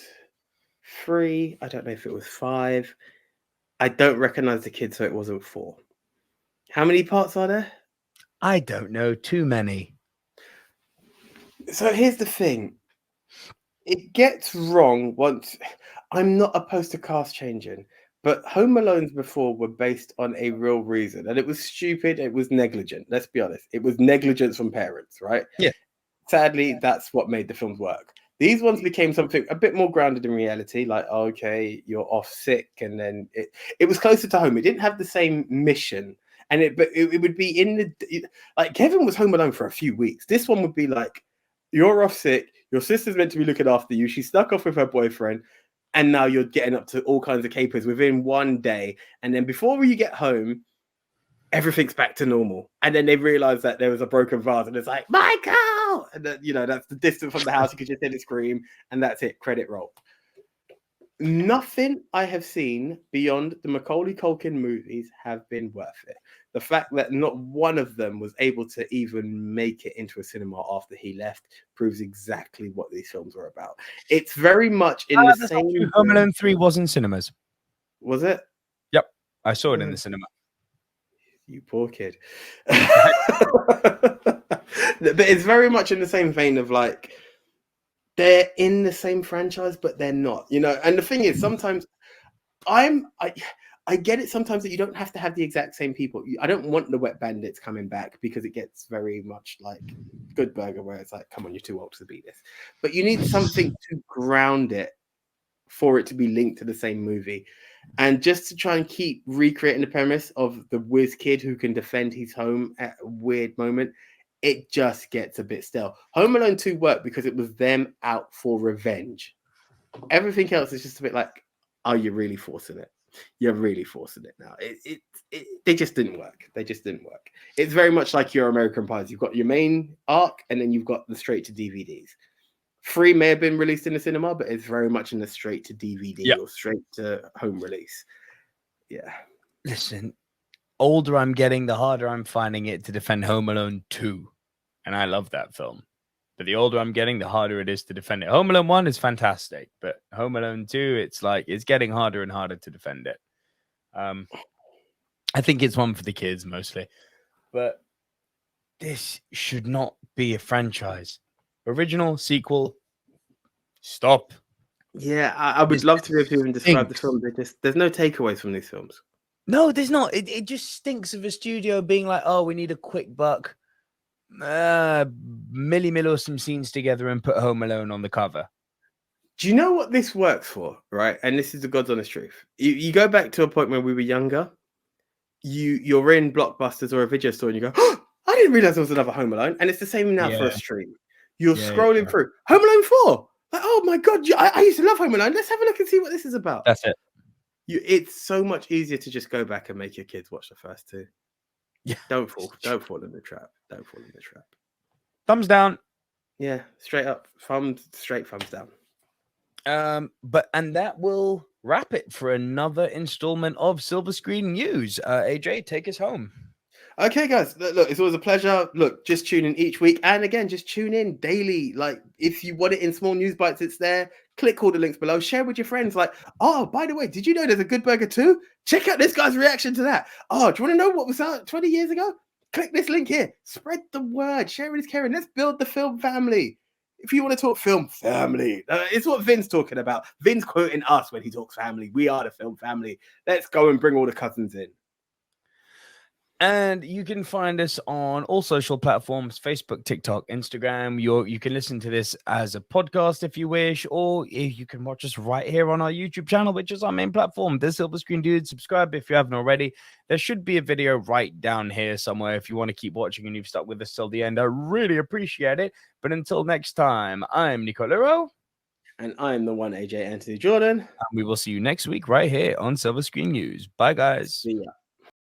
3. I don't know if it was 5. I don't recognize the kid, so it wasn't 4. How many parts are there? I don't know. Too many. So here's the thing. It gets wrong once. I'm not opposed to cast changing, but Home Alones before were based on a real reason, and it was stupid. It was negligent. Let's be honest. It was negligence from parents, right? Yeah. Sadly, that's what made the films work. These ones became something a bit more grounded in reality, like, okay, you're off sick, and then it was closer to home. It didn't have the same mission, and it would be in the, like, Kevin was home alone for a few weeks. This one would be like, you're off sick, your sister's meant to be looking after you, she snuck off with her boyfriend, and now you're getting up to all kinds of capers within one day, and then before you get home, everything's back to normal. And then they realize that there was a broken vase, and it's like, Michael! And then, that's the distance from the house. You can just hear the scream, and that's it. Credit roll. Nothing I have seen beyond the Macaulay Culkin movies have been worth it. The fact that not one of them was able to even make it into a cinema after he left proves exactly what these films were about. It's very much in the same... Home Alone 3 was in cinemas. Was it? Yep. I saw it in the cinema. You poor kid. But it's very much in the same vein of, like, they're in the same franchise, but they're not, And the thing is, sometimes I I get it sometimes that you don't have to have the exact same people. I don't want the Wet Bandits coming back because it gets very much like Good Burger, where it's like, come on, you're too old to be this. But you need something to ground it for it to be linked to the same movie. And just to try and keep recreating the premise of the whiz kid who can defend his home at a weird moment, it just gets a bit stale. Home Alone 2 worked because it was them out for revenge. Everything else is just a bit like, oh, you're really forcing it. You're really forcing it now. They just didn't work. They just didn't work. It's very much like your American Pies. You've got your main arc, and then you've got the straight to DVDs. 3 may have been released in the cinema, but it's very much in the straight to DVD or straight to home release. Yeah. Listen, older I'm getting, the harder I'm finding it to defend Home Alone 2. And I love that film. But the older I'm getting, the harder it is to defend it. Home Alone 1 is fantastic, but Home Alone 2, it's like it's getting harder and harder to defend it. I think it's one for the kids mostly. But this should not be a franchise. Original, sequel, stop. Yeah, I would love to be able to even describe the film. There's no takeaways from these films. No, there's not. It just stinks of a studio being like, oh, we need a quick buck. Mill some scenes together and put Home Alone on the cover. Do you know what this works for, right? And this is the God's honest truth. You go back to a point when we were younger. You're in Blockbusters or a video store and you go, oh, I didn't realize there was another Home Alone. And it's the same now for a stream. You're scrolling through Home Alone 4. Like, oh my God, I used to love Home Alone. Let's have a look and see what this is about. That's it. It's so much easier to just go back and make your kids watch the first 2. Yeah. Don't fall in the trap. Don't fall in the trap. Thumbs down. Yeah, straight up. Straight thumbs down. And that will wrap it for another installment of Silver Screen News. AJ, take us home. Okay, guys. Look, it's always a pleasure. Look, just tune in each week. And again, just tune in daily. Like, if you want it in small news bites, it's there. Click all the links below. Share with your friends. Like, oh, by the way, did you know there's a Good Burger 2? Check out this guy's reaction to that. Oh, do you want to know what was out 20 years ago? Click this link here. Spread the word. Share it is caring. Let's build the film family. If you want to talk film family, it's what Vin's talking about. Vin's quoting us when he talks family. We are the film family. Let's go and bring all the cousins in. And you can find us on all social platforms, Facebook, TikTok, Instagram. You can listen to this as a podcast if you wish, or you can watch us right here on our YouTube channel, which is our main platform, The Silver Screen Dude. Subscribe if you haven't already. There should be a video right down here somewhere if you want to keep watching and you've stuck with us till the end. I really appreciate it. But until next time, I'm Nicolero. And I'm the one AJ Anthony Jordan. And we will see you next week right here on Silver Screen News. Bye, guys. See ya.